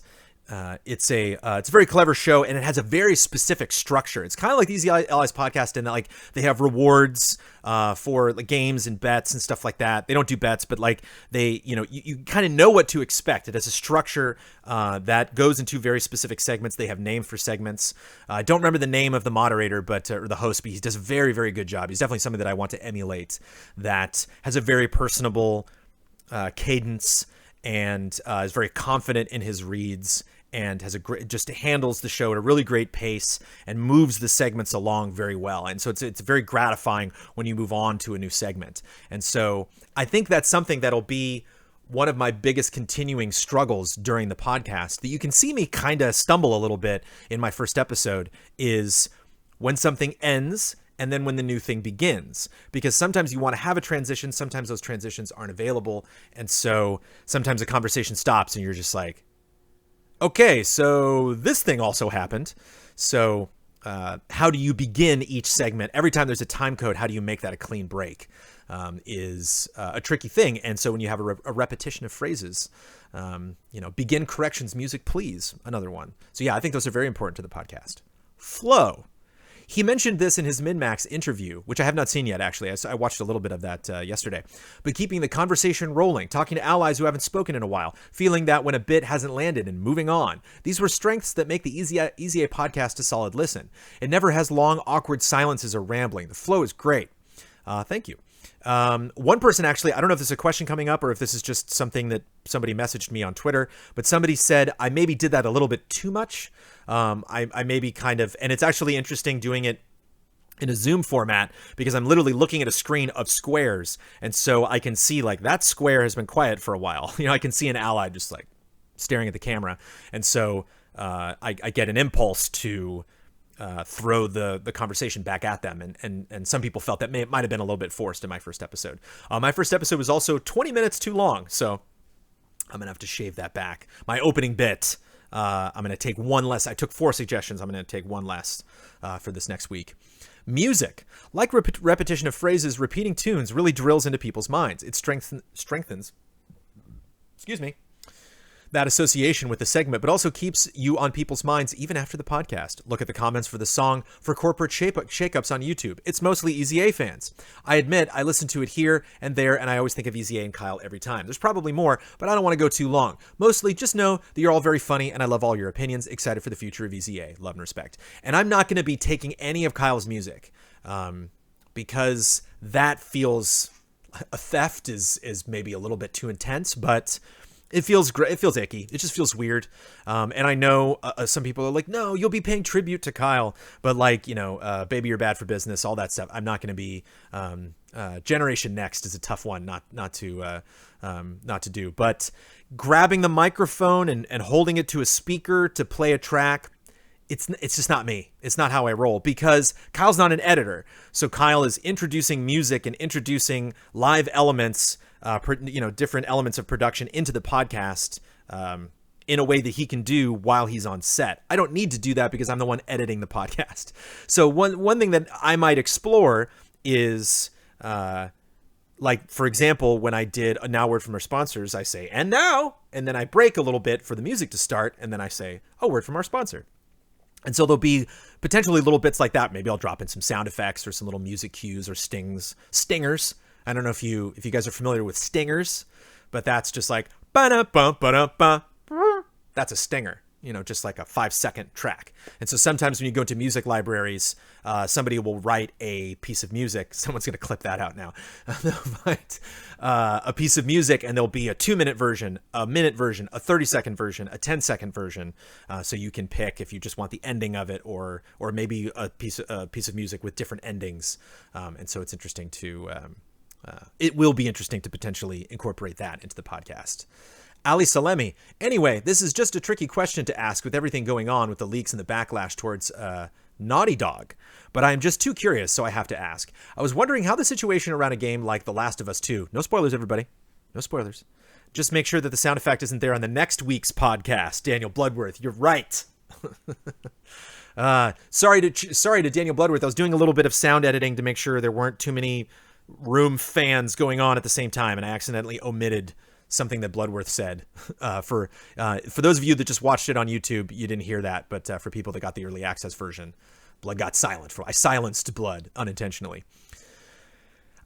it's a very clever show, and it has a very specific structure. It's kind of like the Easy Allies podcast in that they have rewards for games and bets and stuff like that. They don't do bets, but they you kind of know what to expect. It has a structure that goes into very specific segments. They have names for segments. I don't remember the name of the moderator, or the host, but he does a very, very good job. He's definitely something that I want to emulate. That has a very personable cadence and is very confident in his reads, and has just handles the show at a really great pace and moves the segments along very well. And so it's very gratifying when you move on to a new segment. And so I think that's something that'll be one of my biggest continuing struggles during the podcast, that you can see me kind of stumble a little bit in my first episode, is when something ends and then when the new thing begins. Because sometimes you want to have a transition, sometimes those transitions aren't available, and so sometimes a conversation stops and you're just like, okay, so this thing also happened. So how do you begin each segment? Every time there's a time code, how do you make that a clean break is a tricky thing. And so when you have a repetition of phrases, begin corrections music, please, another one. So yeah, I think those are very important to the podcast. Flow. He mentioned this in his Min-Max interview, which I have not seen yet, actually. I watched a little bit of that yesterday. But keeping the conversation rolling, talking to allies who haven't spoken in a while, feeling that when a bit hasn't landed and moving on. These were strengths that make the Easy A podcast a solid listen. It never has long, awkward silences or rambling. The flow is great. Thank you. One person actually, I don't know if this is a question coming up or if this is just something that somebody messaged me on Twitter, but somebody said I maybe did that a little bit too much. I maybe kind of, and it's actually interesting doing it in a Zoom format because I'm literally looking at a screen of squares. And so I can see that square has been quiet for a while. I can see an ally just staring at the camera. And so, I get an impulse to, throw the conversation back at them. And some people felt that might have been a little bit forced in my first episode. My first episode was also 20 minutes too long. So I'm going to have to shave that back. My opening bit, I'm going to take one less. I took 4 suggestions. I'm going to take one less for this next week. Music. Like repetition of phrases, repeating tunes really drills into people's minds. It strengthens, excuse me, that association with the segment, but also keeps you on people's minds even after the podcast. Look at the comments for the song for corporate shakeups on YouTube. It's mostly Easy A fans. I admit I listen to it here and there, and I always think of Easy A and Kyle every time. There's probably more, but I don't want to go too long. Mostly, just know that you're all very funny, and I love all your opinions. Excited for the future of Easy A. Love and respect. And I'm not going to be taking any of Kyle's music because that feels... a theft is maybe a little bit too intense, but... it feels great. It feels icky. It just feels weird. And I know some people are like, no, you'll be paying tribute to Kyle. But like, Baby You're Bad for Business, all that stuff. I'm not going to be, Generation Next is a tough one not to do. But grabbing the microphone and holding it to a speaker to play a track, it's just not me. It's not how I roll, because Kyle's not an editor. So Kyle is introducing music and introducing live elements, different elements of production into the podcast in a way that he can do while he's on set. I don't need to do that because I'm the one editing the podcast. So one thing that I might explore is, like, for example, when I did a Now Word from our sponsors, I say, and now, and then I break a little bit for the music to start, and then I say, a word from our sponsor. And so there'll be potentially little bits like that. Maybe I'll drop in some sound effects or some little music cues or stingers. I don't know if you guys are familiar with stingers, but that's just like ba-da-bum-ba-da-ba. That's a stinger, just like a 5-second track. And so sometimes when you go into music libraries, somebody will write a piece of music. Someone's going to clip that out now. They'll write a piece of music, and there'll be a 2-minute version, a minute version, a 30-second version, a 10-second version. So you can pick if you just want the ending of it, or maybe a piece of music with different endings. And so it's interesting to. It will be interesting to potentially incorporate that into the podcast. Ali Salemi. Anyway, this is just a tricky question to ask with everything going on with the leaks and the backlash towards Naughty Dog, but I am just too curious, so I have to ask. I was wondering how the situation around a game like The Last of Us 2, no spoilers, everybody, no spoilers. Just make sure that the sound effect isn't there on the next week's podcast. Daniel Bloodworth, you're right. Sorry to Daniel Bloodworth. I was doing a little bit of sound editing to make sure there weren't too many room fans going on at the same time, and I accidentally omitted something that Bloodworth said. For those of you that just watched it on YouTube, you didn't hear that, but for people that got the early access version, Blood got silent. I silenced Blood unintentionally.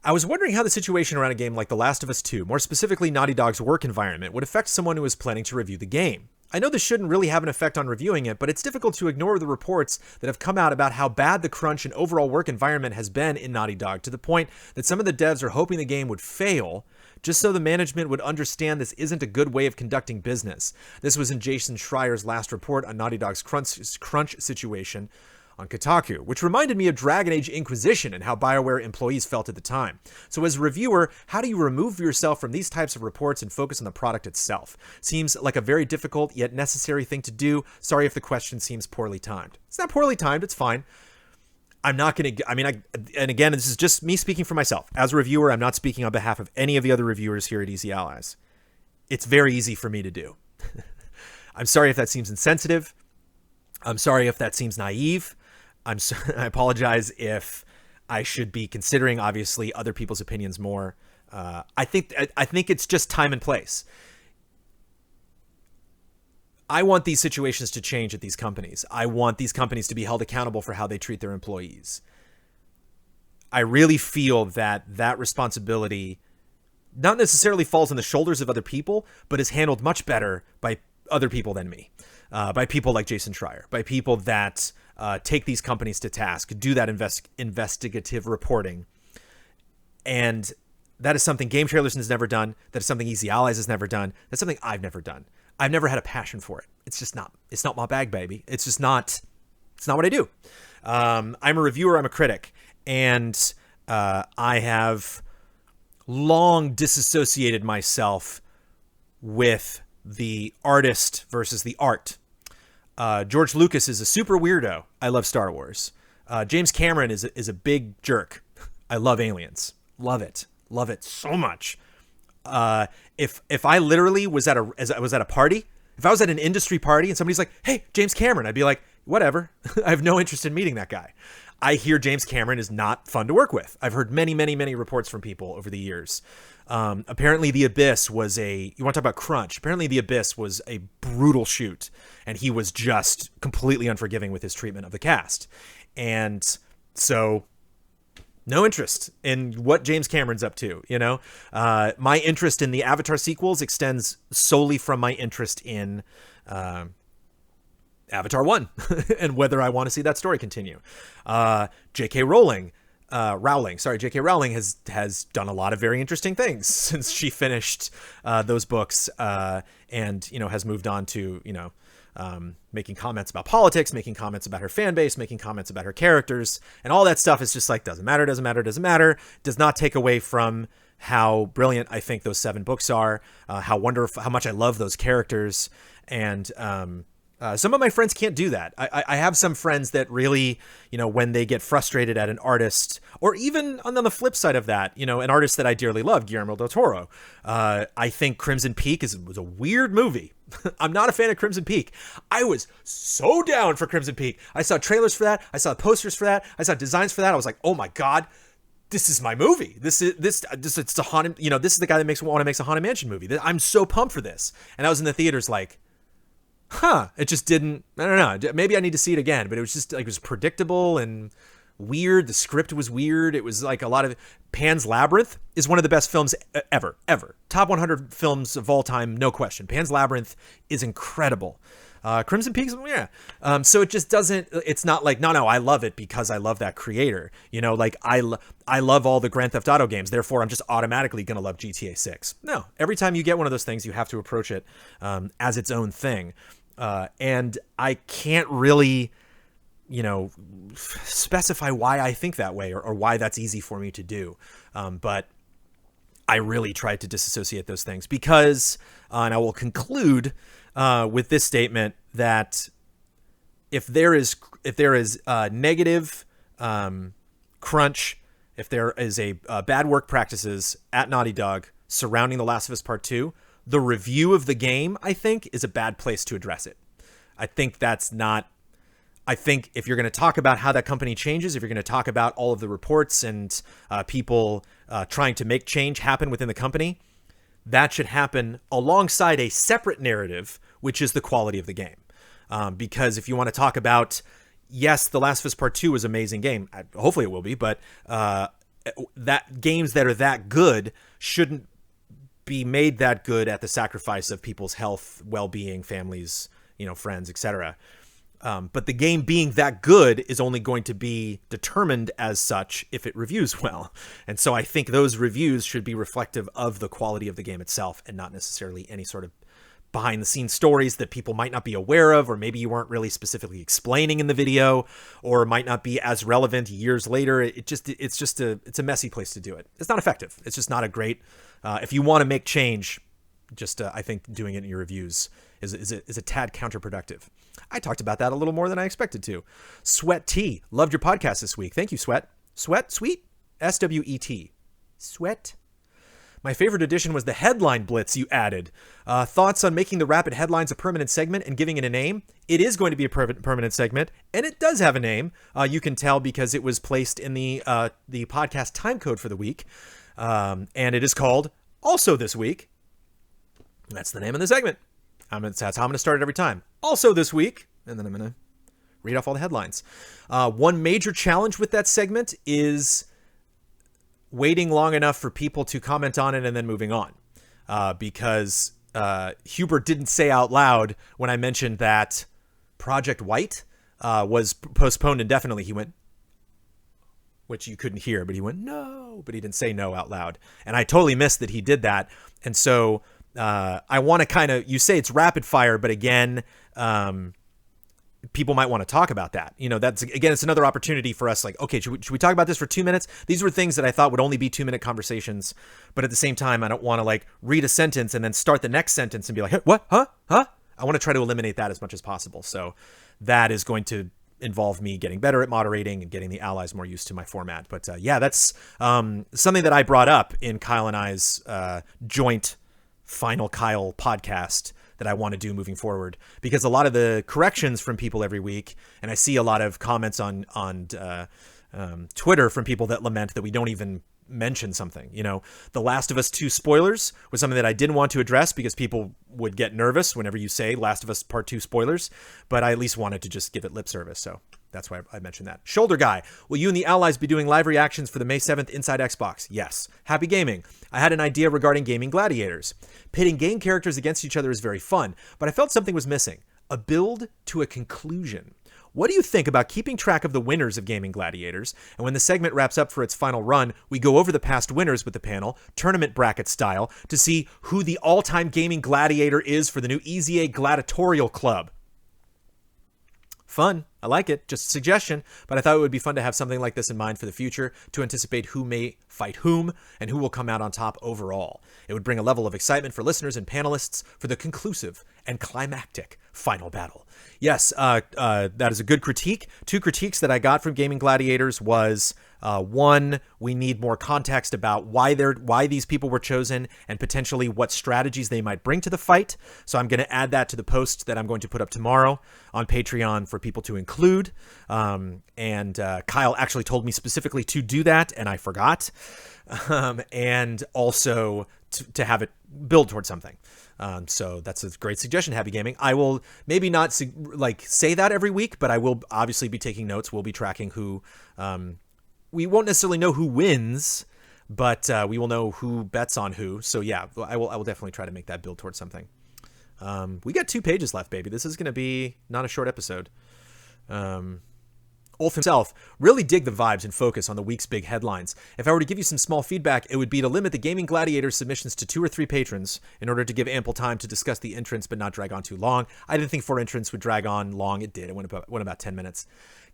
I was wondering how the situation around a game like The Last of Us 2, more specifically Naughty Dog's work environment, would affect someone who is planning to review the game. I know this shouldn't really have an effect on reviewing it, but it's difficult to ignore the reports that have come out about how bad the crunch and overall work environment has been in Naughty Dog, to the point that some of the devs are hoping the game would fail just so the management would understand this isn't a good way of conducting business. This was in Jason Schreier's last report on Naughty Dog's crunch situation on Kotaku, which reminded me of Dragon Age Inquisition and how BioWare employees felt at the time. So as a reviewer, how do you remove yourself from these types of reports and focus on the product itself? Seems like a very difficult yet necessary thing to do. Sorry if the question seems poorly timed. It's not poorly timed, it's fine. I'm not going to, and again, this is just me speaking for myself. As a reviewer, I'm not speaking on behalf of any of the other reviewers here at Easy Allies. It's very easy for me to do. I'm sorry if that seems insensitive. I'm sorry if that seems naive. I apologize if I should be considering, obviously, other people's opinions more. I think it's just time and place. I want these situations to change at these companies. I want these companies to be held accountable for how they treat their employees. I really feel that responsibility not necessarily falls on the shoulders of other people, but is handled much better by other people than me. By people like Jason Schreier, by people that take these companies to task, do that investigative reporting. And that is something Game Trailers has never done. That is something Easy Allies has never done. That's something I've never done. I've never had a passion for it. It's not my bag, baby. It's not what I do. I'm a reviewer, I'm a critic. And I have long disassociated myself with the artist versus the art. George Lucas is a super weirdo. I love Star Wars. James Cameron is a big jerk. I love Aliens. Love it so much. If I literally was at a party If I was at an industry party and somebody's like, hey, James Cameron, I'd be like, whatever. I have no interest in meeting that guy. I hear James Cameron is not fun to work with. I've heard many, many, many reports from people over the years. Apparently The Abyss was you want to talk about crunch. Apparently The Abyss was a brutal shoot, and he was just completely unforgiving with his treatment of the cast. And so no interest in what James Cameron's up to, you know? My interest in the Avatar sequels extends solely from my interest in Avatar 1 and whether I want to see that story continue. J.K. Rowling has done a lot of very interesting things since she finished those books, and, you know, has moved on to, you know, making comments about politics, making comments about her fan base, making comments about her characters, and all that stuff is just like, doesn't matter, does not take away from how brilliant I think those 7 books are, how wonderful, how much I love those characters. And some of my friends can't do that. I have some friends that really, you know, when they get frustrated at an artist, or even on the flip side of that, you know, an artist that I dearly love, Guillermo del Toro. I think Crimson Peak was a weird movie. I'm not a fan of Crimson Peak. I was so down for Crimson Peak. I saw trailers for that. I saw posters for that. I saw designs for that. I was like, oh my God, this is my movie. It's a haunted, you know, this is the guy that makes a Haunted Mansion movie. I'm so pumped for this. And I was in the theaters like, it just didn't, I don't know, maybe I need to see it again, but it was just like, it was predictable and weird. The script was weird. It was like a lot of, Pan's Labyrinth is one of the best films ever. Top 100 films of all time, no question. Pan's Labyrinth is incredible. Crimson Peak, yeah. So it just doesn't, it's not like, no, I love it because I love that creator. You know, like I love all the Grand Theft Auto games, therefore I'm just automatically going to love GTA 6. No, every time you get one of those things, you have to approach it as its own thing. And I can't really, you know, specify why I think that way or why that's easy for me to do. But I really tried to disassociate those things because, and I will conclude with this statement, that if there is negative crunch, if there is a bad work practices at Naughty Dog surrounding The Last of Us Part 2, the review of the game, I think, is a bad place to address it. I think if you're going to talk about how that company changes, if you're going to talk about all of the reports and people trying to make change happen within the company, that should happen alongside a separate narrative, which is the quality of the game. Because if you want to talk about, yes, The Last of Us Part 2 is an amazing game. Hopefully it will be, but that games that are that good shouldn't be made that good at the sacrifice of people's health, well-being, families, you know, friends, etc. But the game being that good is only going to be determined as such if it reviews well. And so I think those reviews should be reflective of the quality of the game itself and not necessarily any sort of behind the scenes stories that people might not be aware of, or maybe you weren't really specifically explaining in the video, or might not be as relevant years later. It's a messy place to do it. It's not effective. It's just not a great, if you want to make change, I think doing it in your reviews is a tad counterproductive. I talked about that a little more than I expected to. Sweat T, loved your podcast this week. Thank you, Sweat. Sweet? SWET. Sweat. My favorite addition was the headline blitz you added. Thoughts on making the rapid headlines a permanent segment and giving it a name? It is going to be a permanent segment, and it does have a name. You can tell because it was placed in the podcast time code for the week. And it is called Also This Week. That's the name of the segment. That's how I'm going to start it every time. Also this week, and then I'm going to read off all the headlines. One major challenge with that segment is waiting long enough for people to comment on it and then moving on. Because Hubert didn't say out loud when I mentioned that Project White was postponed indefinitely. He went, which you couldn't hear, but he went, no, but he didn't say no out loud. And I totally missed that he did that. And so I want to kind of, you say it's rapid fire, but again, people might want to talk about that. You know, that's, again, it's another opportunity for us. Like, okay, should we talk about this for 2 minutes? These were things that I thought would only be 2-minute conversations, but at the same time, I don't want to like read a sentence and then start the next sentence and be like, hey, what? Huh? I want to try to eliminate that as much as possible. So that is going to involve me getting better at moderating and getting the allies more used to my format. But yeah, that's something that I brought up in Kyle and I's joint Final Kyle podcast that I want to do moving forward, because a lot of the corrections from people every week, and I see a lot of comments on Twitter from people that lament that we don't even mention something. The Last of Us 2 spoilers was something that I didn't want to address because people would get nervous whenever you say Last of Us Part 2 spoilers, but I at least wanted to just give it lip service, so that's why I mentioned that. Shoulder Guy, will you and the Allies be doing live reactions for the May 7th Inside Xbox? Yes. Happy Gaming, I had an idea regarding Gaming Gladiators. Pitting game characters against each other is very fun, but I felt something was missing. A build to a conclusion. What do you think about keeping track of the winners of Gaming Gladiators? And when the segment wraps up for its final run, we go over the past winners with the panel, tournament bracket style, to see who the all-time Gaming Gladiator is for the new EZA Gladiatorial Club. Fun. I like it. Just a suggestion, but I thought it would be fun to have something like this in mind for the future to anticipate who may fight whom and who will come out on top overall. It would bring a level of excitement for listeners and panelists for the conclusive and climactic final battle. Yes, that is a good critique. Two critiques that I got from Gaming Gladiators was, one, we need more context about why these people were chosen and potentially what strategies they might bring to the fight. So I'm going to add that to the post that I'm going to put up tomorrow on Patreon for people to include. And Kyle actually told me specifically to do that, and I forgot. And also to have it build towards something. So that's a great suggestion, Happy Gaming. I will maybe not say that every week, but I will obviously be taking notes. We'll be tracking who, we won't necessarily know who wins, but we will know who bets on who. So yeah, I will definitely try to make that build towards something. We got 2 pages left, baby. This is going to be not a short episode. Ulf himself, really dig the vibes and focus on the week's big headlines. If I were to give you some small feedback, it would be to limit the Gaming Gladiator submissions to 2 or 3 patrons in order to give ample time to discuss the entrants but not drag on too long. I didn't think 4 entrants would drag on long. It did. It went about 10 minutes.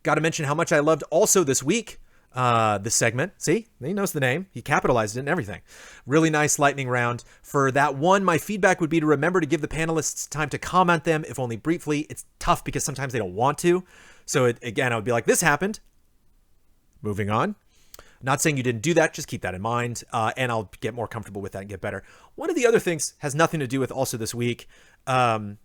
Got to mention how much I loved also this week, this segment. See, he knows the name. He capitalized it and everything. Really nice lightning round. For that one, my feedback would be to remember to give the panelists time to comment them, if only briefly. It's tough because sometimes they don't want to. So again, I would be like, this happened. Moving on. Not saying you didn't do that. Just keep that in mind. And I'll get more comfortable with that and get better. One of the other things has nothing to do with also this week. I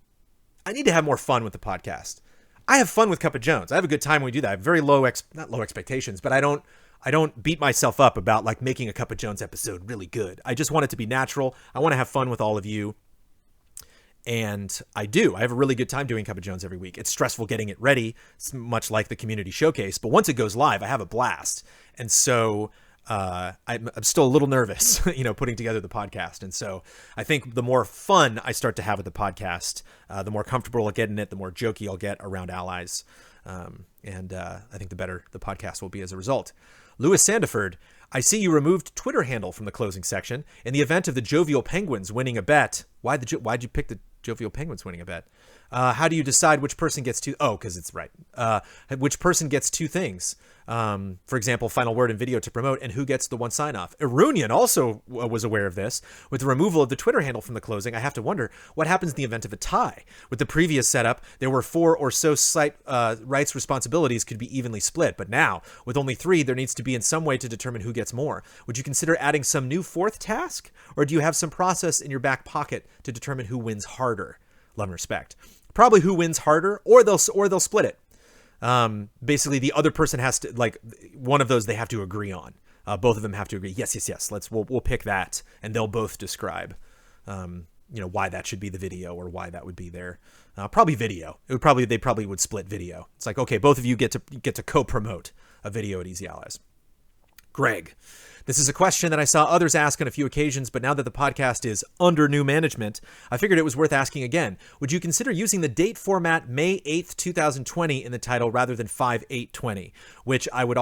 need to have more fun with the podcast. I have fun with Cup of Jones. I have a good time when we do that. I have very not low expectations, but I don't beat myself up about like making a Cup of Jones episode really good. I just want it to be natural. I want to have fun with all of you. And I do. I have a really good time doing Cup of Jones every week. It's stressful getting it ready. It's much like the community showcase. But once it goes live, I have a blast. And so I'm still a little nervous, putting together the podcast. And so I think the more fun I start to have with the podcast, the more comfortable I'll get in it, the more jokey I'll get around allies. And I think the better the podcast will be as a result. Lewis Sandiford, I see you removed Twitter handle from the closing section in the event of the Jovial Penguins winning a bet. Why'd you pick the Jovial Penguins winning a bet? How do you decide which person gets two? Oh, because it's right. Which person gets 2 things? For example, final word and video to promote, and who gets the 1 sign off. Irunian also was aware of this. With the removal of the Twitter handle from the closing, I have to wonder what happens in the event of a tie. With the previous setup, there were 4 or so site rights responsibilities could be evenly split, but now, with only 3, there needs to be in some way to determine who gets more. Would you consider adding some new 4th task, or do you have some process in your back pocket to determine who wins harder? Love and respect. Probably who wins harder, or they'll split it. Basically the other person has to, like, one of those they have to agree on. Both of them have to agree. Yes. We'll pick that, and they'll both describe, why that should be the video or why that would be there. Probably video. They probably would split video. It's like, okay, both of you get to co-promote a video at Easy Allies. Greg, this is a question that I saw others ask on a few occasions, but now that the podcast is under new management, I figured it was worth asking again. Would you consider using the date format May 8th, 2020 in the title rather than 5/8/20, which would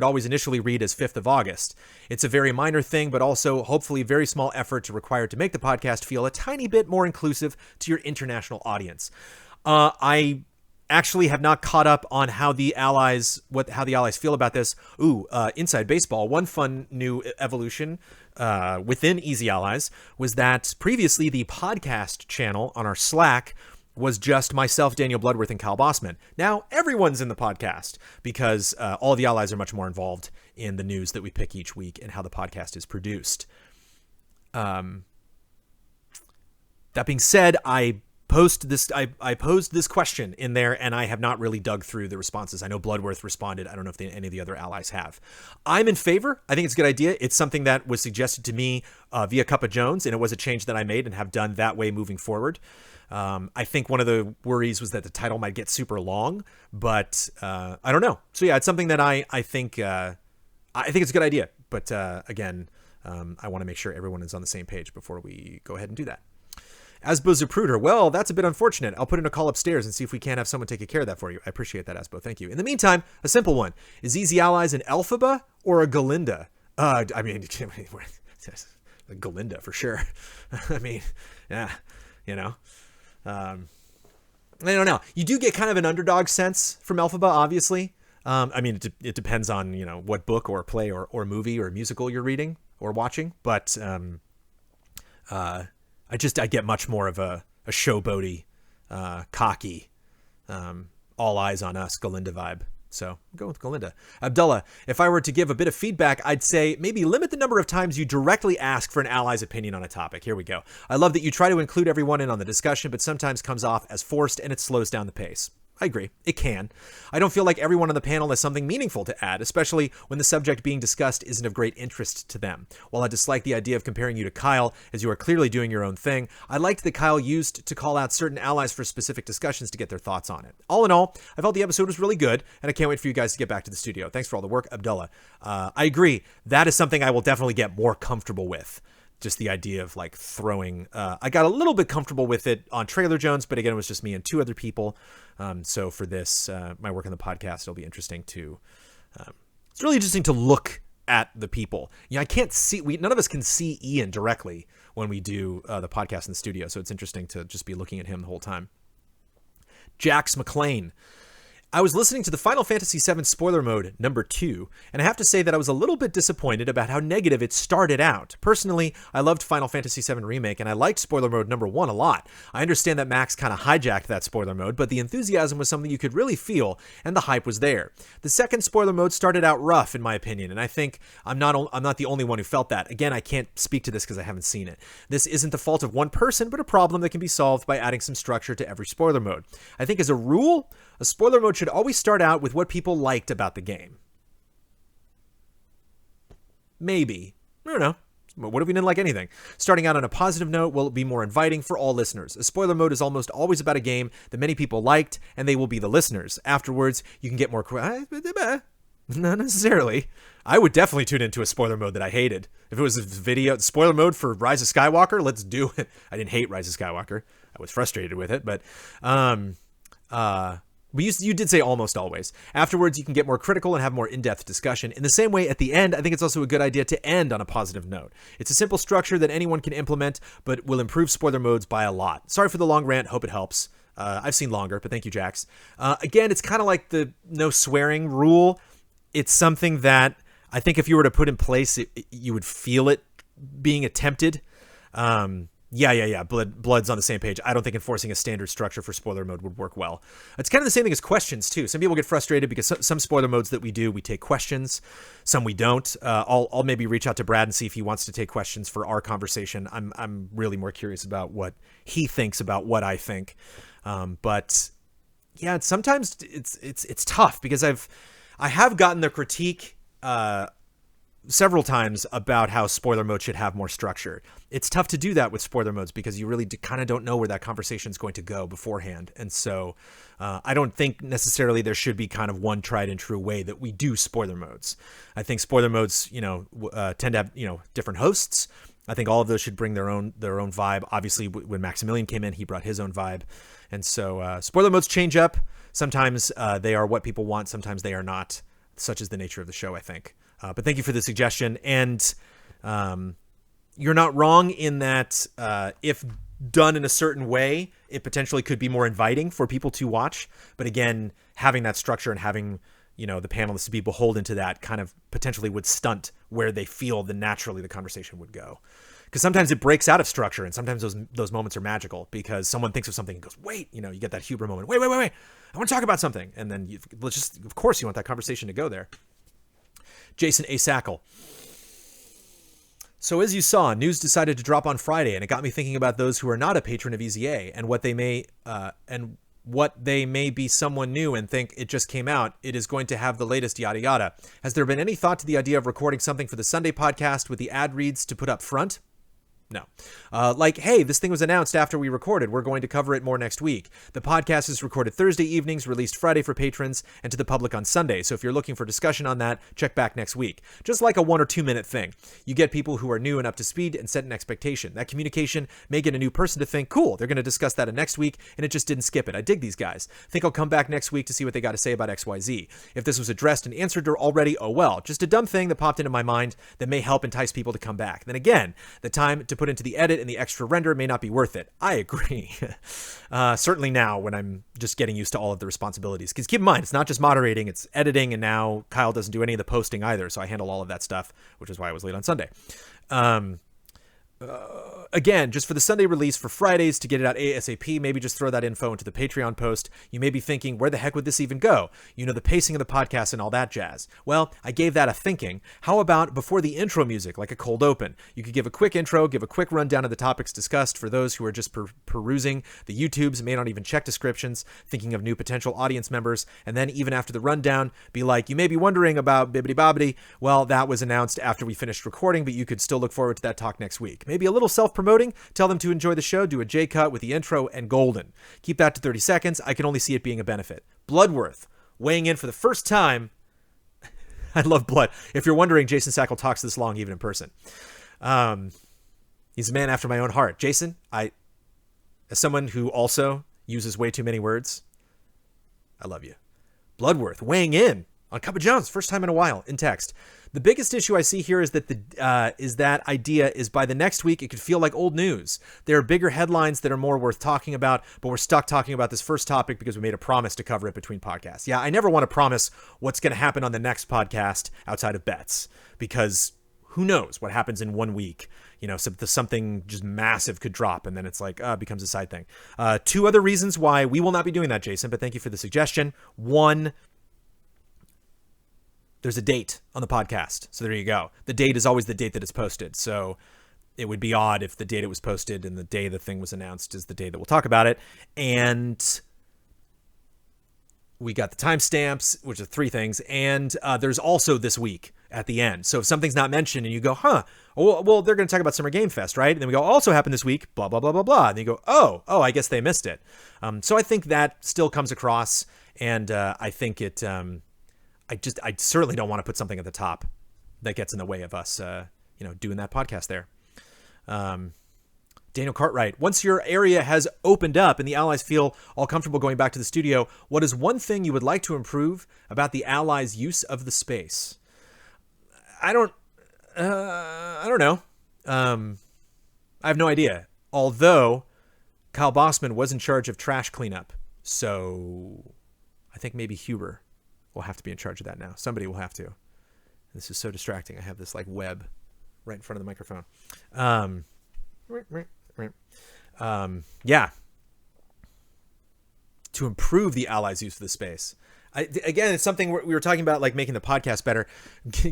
always initially read as 5th of August? It's a very minor thing, but also hopefully very small effort required to make the podcast feel a tiny bit more inclusive to your international audience. I actually have not caught up on how the allies feel about this. Inside baseball, one fun new evolution within Easy Allies was that previously the podcast channel on our Slack was just myself, Daniel Bloodworth, and Kyle Bossman. Now everyone's in the podcast because all the allies are much more involved in the news that we pick each week and how the podcast is produced. That being said, I posed this question in there, and I have not really dug through the responses. I know Bloodworth responded. I don't know if any of the other allies have. I'm in favor. I think it's a good idea. It's something that was suggested to me via Cuppa Jones, and it was a change that I made and have done that way moving forward. I think one of the worries was that the title might get super long, but I don't know. So yeah, it's something that I think it's a good idea. But again, I want to make sure everyone is on the same page before we go ahead and do that. Asbo Zapruder, well, that's a bit unfortunate. I'll put in a call upstairs and see if we can't have someone take care of that for you. I appreciate that, Asbo. Thank you. In the meantime, a simple one. Is Easy Allies an Elphaba or a Galinda? I mean, Galinda for sure. I mean, yeah, you know. I don't know. You do get kind of an underdog sense from Elphaba, obviously. I mean, it depends on, you know, what book or play or movie or musical you're reading or watching. But I get much more of a showboaty, cocky, all eyes on us Galinda vibe. So I'll go with Galinda. Abdullah, if I were to give a bit of feedback, I'd say maybe limit the number of times you directly ask for an ally's opinion on a topic. Here we go. I love that you try to include everyone in on the discussion, but sometimes comes off as forced and it slows down the pace. I agree. It can. I don't feel like everyone on the panel has something meaningful to add, especially when the subject being discussed isn't of great interest to them. While I dislike the idea of comparing you to Kyle, as you are clearly doing your own thing, I liked that Kyle used to call out certain allies for specific discussions to get their thoughts on it. All in all, I felt the episode was really good, and I can't wait for you guys to get back to the studio. Thanks for all the work, Abdullah. I agree. That is something I will definitely get more comfortable with. Just the idea of like throwing, I got a little bit comfortable with it on Trailer Jones, but again, it was just me and two other people. So for this, my work on the podcast, it'll be interesting to, it's really interesting to look at the people. You know, I can't see, none of us can see Ian directly when we do the podcast in the studio. So it's interesting to just be looking at him the whole time. Jax McLean. I was listening to the Final Fantasy VII Spoiler Mode number 2, and I have to say that I was a little bit disappointed about how negative it started out. Personally, I loved Final Fantasy VII Remake, and I liked Spoiler Mode number 1 a lot. I understand that Max kind of hijacked that spoiler mode, but the enthusiasm was something you could really feel, and the hype was there. The second spoiler mode started out rough, in my opinion, and I think I'm not the only one who felt that. Again, I can't speak to this because I haven't seen it. This isn't the fault of one person, but a problem that can be solved by adding some structure to every spoiler mode. I think as a rule, a spoiler mode should always start out with what people liked about the game. Maybe. I don't know. What if we didn't like anything? Starting out on a positive note will be more inviting for all listeners. A spoiler mode is almost always about a game that many people liked, and they will be the listeners. Afterwards, you can get more... Not necessarily. I would definitely tune into a spoiler mode that I hated. If it was a video spoiler mode for Rise of Skywalker, let's do it. I didn't hate Rise of Skywalker. I was frustrated with it, but... you did say almost always. Afterwards, you can get more critical and have more in-depth discussion. In the same way, at the end, I think it's also a good idea to end on a positive note. It's a simple structure that anyone can implement, but will improve spoiler modes by a lot. Sorry for the long rant. Hope it helps. I've seen longer, but thank you, Jax. Again, it's kind of like the no swearing rule. It's something that I think if you were to put in place, you would feel it being attempted. Yeah. Blood's on the same page. I don't think enforcing a standard structure for spoiler mode would work well. It's kind of the same thing as questions, too. Some people get frustrated because some spoiler modes that we do, we take questions. Some we don't. I'll maybe reach out to Brad and see if he wants to take questions for our conversation. I'm really more curious about what he thinks about what I think. But yeah, sometimes it's tough because I have gotten the critique several times about how spoiler mode should have more structure. It's tough to do that with spoiler modes because you really kind of don't know where that conversation is going to go beforehand. And so I don't think necessarily there should be kind of one tried and true way that we do spoiler modes. I think spoiler modes, tend to have, different hosts. I think all of those should bring their own vibe. Obviously, when Maximilian came in, he brought his own vibe. And so spoiler modes change up. Sometimes they are what people want. Sometimes they are not. Such is the nature of the show, I think. But thank you for the suggestion. And you're not wrong in that if done in a certain way, it potentially could be more inviting for people to watch. But again, having that structure and having, the panelists to be beholden to that kind of potentially would stunt where they feel naturally the conversation would go. Because sometimes it breaks out of structure, and sometimes those moments are magical because someone thinks of something and goes, wait, you get that Huber moment. Wait. I want to talk about something. And then of course you want that conversation to go there. Jason A. Sackle. So as you saw, news decided to drop on Friday, and it got me thinking about those who are not a patron of EZA and what they may be someone new and think it just came out. It is going to have the latest yada yada. Has there been any thought to the idea of recording something for the Sunday podcast with the ad reads to put up front? No. Like, hey, this thing was announced after we recorded. We're going to cover it more next week. The podcast is recorded Thursday evenings, released Friday for patrons, and to the public on Sunday. So if you're looking for discussion on that, check back next week. Just like a 1 or 2 minute thing. You get people who are new and up to speed and set an expectation. That communication may get a new person to think, cool, they're going to discuss that in next week, and it just didn't skip it. I dig these guys. Think I'll come back next week to see what they got to say about XYZ. If this was addressed and answered already, oh well. Just a dumb thing that popped into my mind that may help entice people to come back. Then again, the time to put into the edit and the extra render may not be worth it. I agree. Certainly now when I'm just getting used to all of the responsibilities. Because keep in mind, it's not just moderating, it's editing, and now Kyle doesn't do any of the posting either, so I handle all of that stuff, which is why I was late on Sunday. Again, just for the Sunday release for Fridays to get it out ASAP, maybe just throw that info into the Patreon post. You may be thinking, where the heck would this even go? You know, the pacing of the podcast and all that jazz. Well, I gave that a thinking. How about before the intro music, like a cold open? You could give a quick intro, give a quick rundown of the topics discussed for those who are just perusing the YouTubes, may not even check descriptions, thinking of new potential audience members, and then even after the rundown, be like, you may be wondering about Bibbidi Bobbidi. Well, that was announced after we finished recording, but you could still look forward to that talk next week. Maybe a little self-promoting, tell them to enjoy the show, do a J-cut with the intro, and golden. Keep that to 30 seconds. I can only see it being a benefit. Bloodworth, weighing in for the first time. I love Blood. If you're wondering, Jason Sackle talks this long even in person. He's a man after my own heart. Jason, as someone who also uses way too many words, I love you. Bloodworth, weighing in on Cup of Jones, first time in a while, in text. The biggest issue I see here is that that idea is by the next week, it could feel like old news. There are bigger headlines that are more worth talking about, but we're stuck talking about this first topic because we made a promise to cover it between podcasts. Yeah, I never want to promise what's going to happen on the next podcast outside of bets, because who knows what happens in 1 week. You know, something just massive could drop, and then it's like, it becomes a side thing. 2 other reasons why we will not be doing that, Jason, but thank you for the suggestion. 1, there's a date on the podcast. So there you go. The date is always the date that it's posted. So it would be odd if the date it was posted and the day the thing was announced is the day that we'll talk about it. And we got the timestamps, which are 3 things. And there's also this week at the end. So if something's not mentioned and you go, well, they're going to talk about Summer Game Fest, right? And then we go, also happened this week, blah, blah, blah, blah, blah. And then you go, oh, I guess they missed it. So I think that still comes across. And I think it... I certainly don't want to put something at the top that gets in the way of us, doing that podcast there. Daniel Cartwright, once your area has opened up and the Allies feel all comfortable going back to the studio, what is one thing you would like to improve about the Allies' use of the space? I don't know. I have no idea. Although Kyle Bossman was in charge of trash cleanup, so I think maybe Huber will have to be in charge of that now. Somebody will have to. This is so distracting. I have this like web right in front of the microphone. Yeah. To improve the Allies' use of the space. Again, it's something we were talking about, like making the podcast better.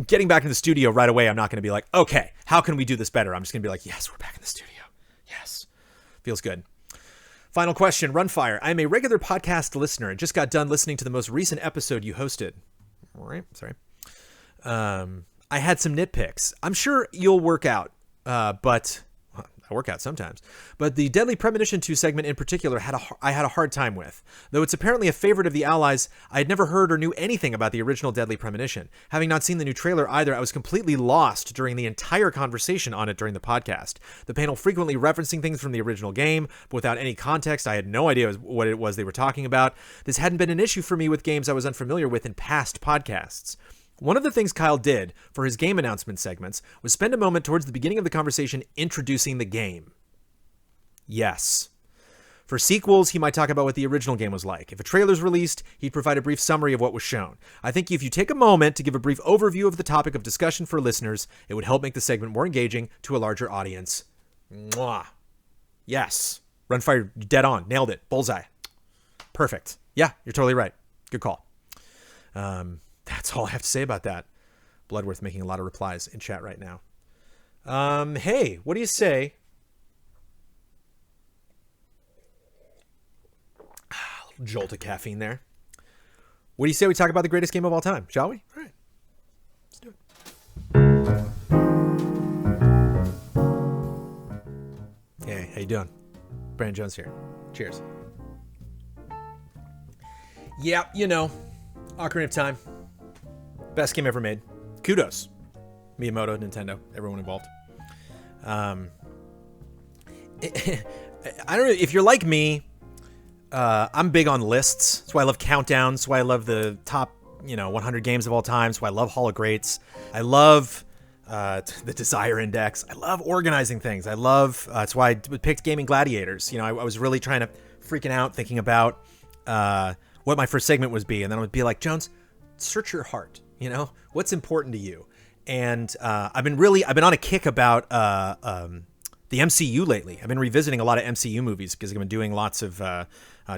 Getting back in the studio right away, I'm not going to be like, okay, how can we do this better? I'm just going to be like, yes, we're back in the studio. Yes. Feels good. Final question, Runfire. I'm a regular podcast listener and just got done listening to the most recent episode you hosted. All right, sorry. I had some nitpicks. I'm sure you'll work out, but I work out sometimes. But the Deadly Premonition 2 segment in particular I had a hard time with. Though it's apparently a favorite of the Allies, I had never heard or knew anything about the original Deadly Premonition. Having not seen the new trailer either, I was completely lost during the entire conversation on it during the podcast. The panel frequently referencing things from the original game, but without any context, I had no idea what it was they were talking about. This hadn't been an issue for me with games I was unfamiliar with in past podcasts. One of the things Kyle did for his game announcement segments was spend a moment towards the beginning of the conversation introducing the game. Yes. For sequels, he might talk about what the original game was like. If a trailer's released, he'd provide a brief summary of what was shown. I think if you take a moment to give a brief overview of the topic of discussion for listeners, it would help make the segment more engaging to a larger audience. Mwah. Yes. Runfire, dead on. Nailed it. Bullseye. Perfect. Yeah, you're totally right. Good call. That's all I have to say about that. Bloodworth making a lot of replies in chat right now. Hey, what do you say? Jolt of caffeine there. What do you say we talk about the greatest game of all time, shall we? All right, let's do it. Hey, how you doing? Brandon Jones here. Cheers. Yeah, Ocarina of Time. Best game ever made. Kudos. Miyamoto, Nintendo, everyone involved. I don't know if you're like me. I'm big on lists. That's why I love countdowns. That's why I love the top, 100 games of all time. That's why I love Hall of Greats. I love the Desire Index. I love organizing things. I love. That's why I picked Gaming Gladiators. I was really trying to freaking out thinking about what my first segment would be, and then I would be like, Jones, search your heart. What's important to you. And I've been on a kick about the MCU lately. I've been revisiting a lot of MCU movies because I've been doing lots of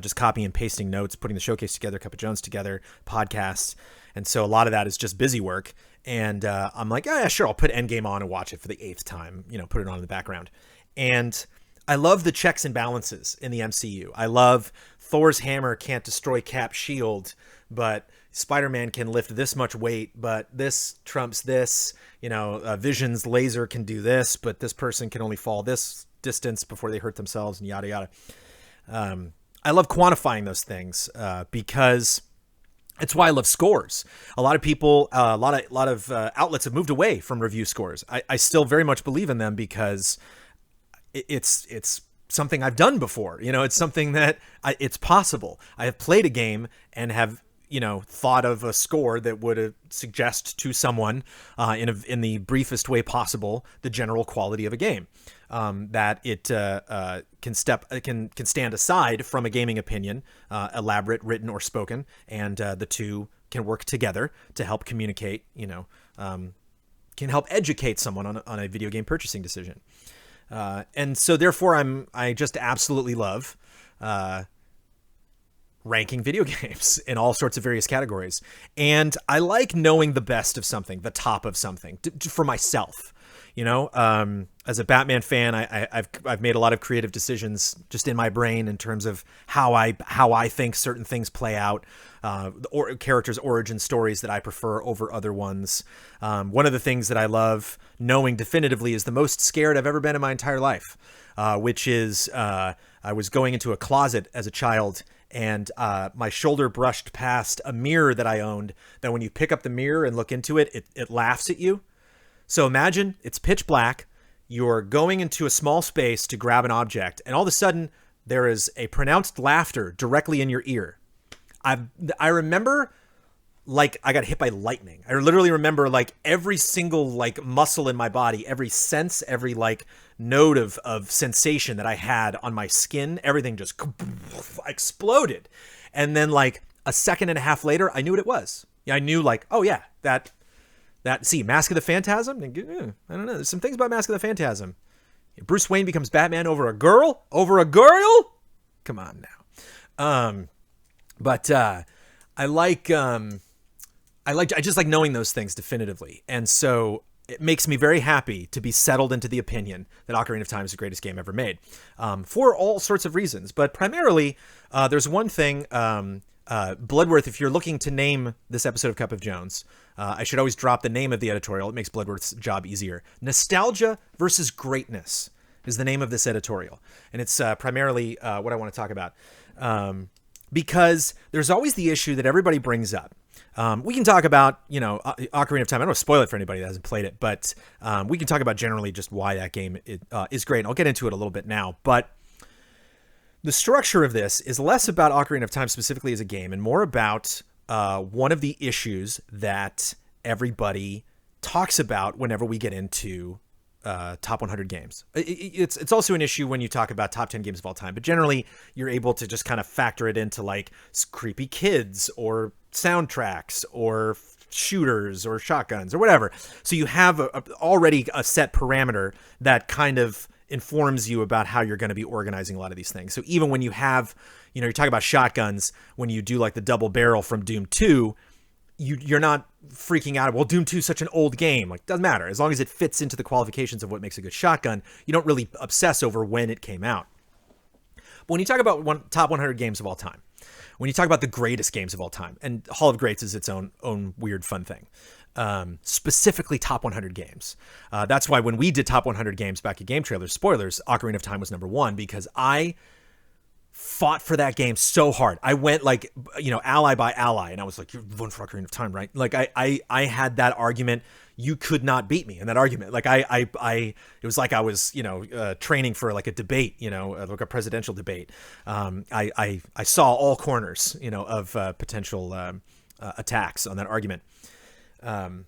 just copying and pasting notes, putting the showcase together, Cup of Jones together, podcasts. And so a lot of that is just busy work. And I'm like, oh, yeah, sure, I'll put Endgame on and watch it for the 8th time, put it on in the background. And I love the checks and balances in the MCU. I love Thor's hammer can't destroy Cap's shield, but Spider-Man can lift this much weight, but this trumps this. Vision's laser can do this, but this person can only fall this distance before they hurt themselves, and yada yada. I love quantifying those things because it's why I love scores. A lot of people, a lot of outlets have moved away from review scores. I still very much believe in them because it's something I've done before. It's something that it's possible. I have played a game and have thought of a score that would suggest to someone in the briefest way possible the general quality of a game, that it can stand aside from a gaming opinion, elaborate, written or spoken, and the two can work together to help communicate. Can help educate someone on a video game purchasing decision, and so therefore I just absolutely love ranking video games in all sorts of various categories. And I like knowing the best of something, the top of something for myself. As a Batman fan, I've made a lot of creative decisions just in my brain in terms of how I think certain things play out, or characters' origin stories that I prefer over other ones. One of the things that I love knowing definitively is the most scared I've ever been in my entire life, which is I was going into a closet as a child, and my shoulder brushed past a mirror that I owned, that when you pick up the mirror and look into it, it laughs at you. So imagine it's pitch black, you're going into a small space to grab an object, and all of a sudden there is a pronounced laughter directly in your ear. I remember like I got hit by lightning. I literally remember like every single like muscle in my body, every sense, every like node of sensation that I had on my skin, everything just exploded. And then like a second and a half later, I knew what it was. Yeah, I knew like, oh yeah, that Mask of the Phantasm. I don't know. There's some things about Mask of the Phantasm. Bruce Wayne becomes Batman over a girl? Over a girl? Come on now. But I just like knowing those things definitively. And so it makes me very happy to be settled into the opinion that Ocarina of Time is the greatest game ever made, for all sorts of reasons. But primarily, there's one thing, Bloodworth, if you're looking to name this episode of Cup of Jones, I should always drop the name of the editorial. It makes Bloodworth's job easier. Nostalgia versus Greatness is the name of this editorial. And it's primarily what I want to talk about. Because there's always the issue that everybody brings up. We can talk about, Ocarina of Time. I don't want to spoil it for anybody that hasn't played it, but we can talk about generally just why that game is great. And I'll get into it a little bit now. But the structure of this is less about Ocarina of Time specifically as a game and more about one of the issues that everybody talks about whenever we get into top 100 games. It's also an issue when you talk about top 10 games of all time, but generally you're able to just kind of factor it into like creepy kids or soundtracks or shooters or shotguns or whatever. So you have already a set parameter that kind of informs you about how you're going to be organizing a lot of these things. So even when you have, you're talking about shotguns, when you do like the double barrel from Doom 2, you're not freaking out. Well, Doom 2 is such an old game. Like, doesn't matter. As long as it fits into the qualifications of what makes a good shotgun, you don't really obsess over when it came out. But when you talk about top 100 games of all time, when you talk about the greatest games of all time, and Hall of Greats is its own weird fun thing, specifically top 100 games. That's why when we did top 100 games back at Game Trailers, spoilers, Ocarina of Time was number one, because I fought for that game so hard. I went like, ally by ally, and I was like, you're voting for Ocarina of Time, right? Like I had that argument. You could not beat me in that argument. Like it was like I was, training for like a debate, like a presidential debate. I saw all corners, of potential attacks on that argument. And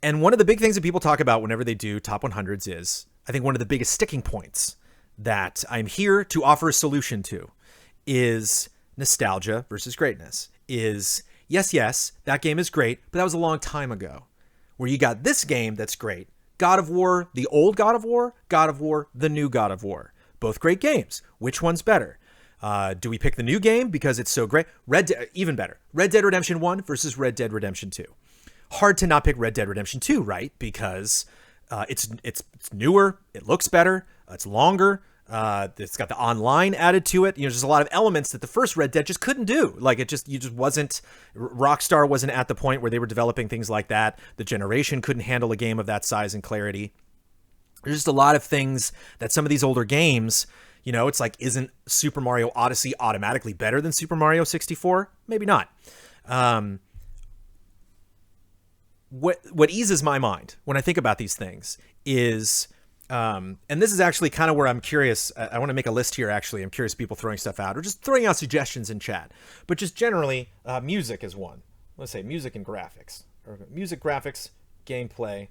one of the big things that people talk about whenever they do top 100s is, I think one of the biggest sticking points that I'm here to offer a solution to is nostalgia versus greatness. Is yes, that game is great, but that was a long time ago. Where you got this game that's great. God of War, the old God of War, the new God of War. Both great games. Which one's better? Do we pick the new game because it's so great? Even better. Red Dead Redemption 1 versus Red Dead Redemption 2. Hard to not pick Red Dead Redemption 2, right? Because it's newer, it looks better, it's longer, it's got the online added to it. There's a lot of elements that the first Red Dead just couldn't do. Like Rockstar wasn't at the point where they were developing things like that. The generation couldn't handle a game of that size and clarity. There's just a lot of things that some of these older games, it's like, isn't Super Mario Odyssey automatically better than Super Mario 64? Maybe not. What eases my mind when I think about these things is, and this is actually kind of where I'm curious. I want to make a list here, actually. I'm curious people throwing stuff out or just throwing out suggestions in chat. But just generally, music is one. Let's say music and graphics. Or music, graphics, gameplay,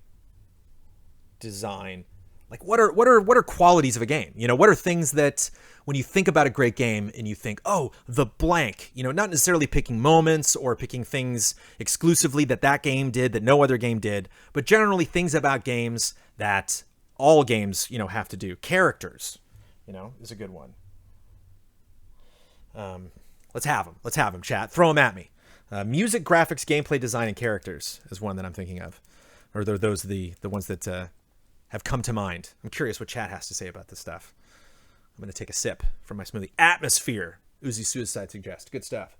design. Like, what are qualities of a game? What are things that when you think about a great game and you think, oh, the blank, not necessarily picking moments or picking things exclusively that game did that no other game did, but generally things about games that all games, have to do. Characters, is a good one. Let's have them, chat. Throw them at me. Music, graphics, gameplay, design, and characters is one that I'm thinking of. Or those are the ones that have come to mind. I'm curious what chat has to say about this stuff. I'm going to take a sip from my smoothie. Atmosphere. Uzi Suicide suggest. Good stuff.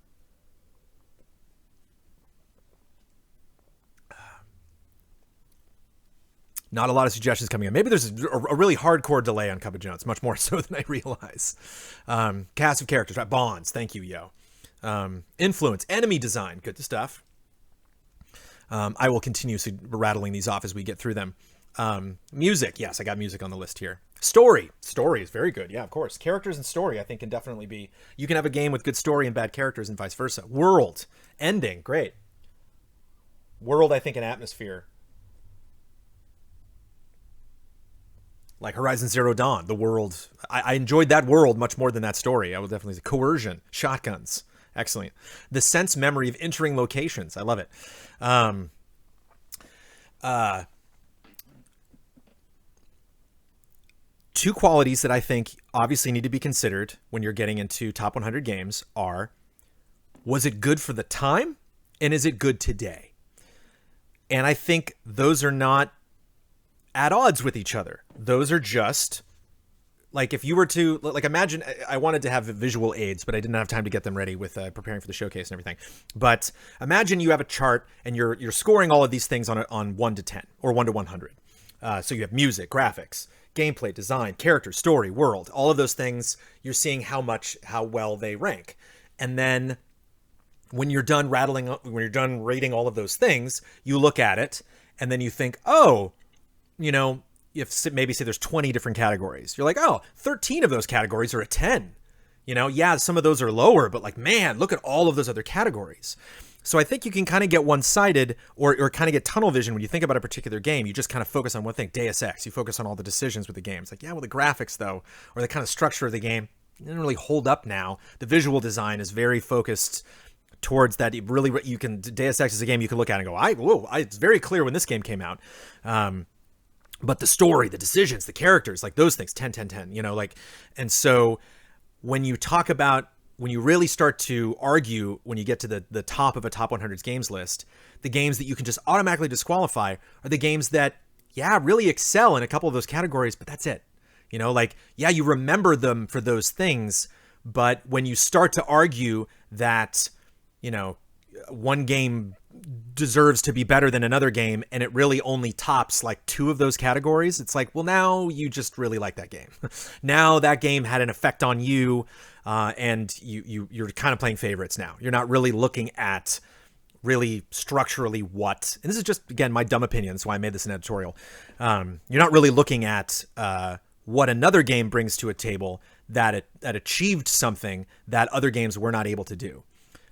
Not a lot of suggestions coming in. Maybe there's a really hardcore delay on Cup of Jones, much more so than I realize. Cast of characters, right? Bonds. Thank you, yo. Influence. Enemy design. Good stuff. I will continue rattling these off as we get through them. Music. Yes, I got music on the list here. Story is very good. Yeah, of course. Characters and story, I think, can definitely be. You can have a game with good story and bad characters and vice versa. World. Ending. Great. World, I think, and atmosphere. Like Horizon Zero Dawn, the world. I enjoyed that world much more than that story. I would definitely say coercion, shotguns. Excellent. The sense memory of entering locations. I love it. Two qualities that I think obviously need to be considered when you're getting into top 100 games are, was it good for the time? And is it good today? And I think those are not at odds with each other. Those are just, like, if you were to, like, imagine, I wanted to have visual aids, but I didn't have time to get them ready with preparing for the showcase and everything. But imagine you have a chart and you're scoring all of these things on 1 to 10 or 1 to 100. So you have music, graphics, gameplay, design, character, story, world, all of those things. You're seeing how well they rank. And then when you're done rating all of those things, you look at it and then you think, oh, if maybe say there's 20 different categories, you're like, oh, 13 of those categories are a 10. Yeah, some of those are lower, but like, man, look at all of those other categories. So I think you can kind of get one-sided or kind of get tunnel vision when you think about a particular game. You just kind of focus on one thing, Deus Ex. You focus on all the decisions with the game. It's like, yeah, well, the graphics, though, or the kind of structure of the game, it doesn't really hold up now. The visual design is very focused towards that. Really, Deus Ex is a game you can look at and go, it's very clear when this game came out. But the story, the decisions, the characters, like those things, 10, 10, 10, and so when you talk about when you really start to argue, when you get to the top of a top 100 games list, the games that you can just automatically disqualify are the games that, yeah, really excel in a couple of those categories, but that's it. You know, like, yeah, you remember them for those things, but when you start to argue that, you know, one game deserves to be better than another game and it really only tops like two of those categories, it's like, well, now you just really like that game. Now that game had an effect on you, and you're kind of playing favorites now. You're not really looking at really structurally what, and this is just, again, my dumb opinion, that's why I made this an editorial. You're not really looking at what another game brings to a table that achieved something that other games were not able to do.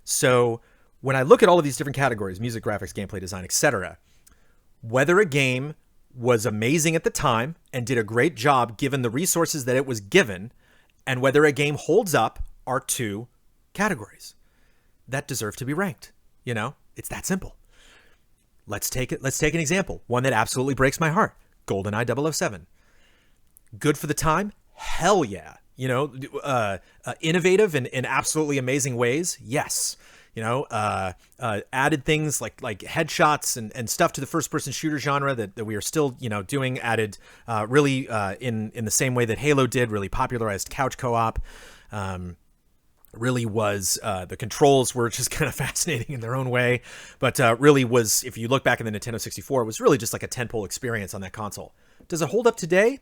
So when I look at all of these different categories, music, graphics, gameplay, design, etc., whether a game was amazing at the time and did a great job given the resources that it was given, and whether a game holds up, are two categories that deserve to be ranked. You know, it's that simple. Let's take an example, one that absolutely breaks my heart. GoldenEye 007. Good for the time? Hell yeah. You know, innovative in absolutely amazing ways? Yes. You know, added things like headshots and stuff to the first-person shooter genre that we are still, you know, doing. Added really in the same way that Halo did, really popularized couch co-op. Really was, the controls were just kind of fascinating in their own way, but really was, if you look back in the Nintendo 64, it was really just like a tentpole experience on that console. Does it hold up today?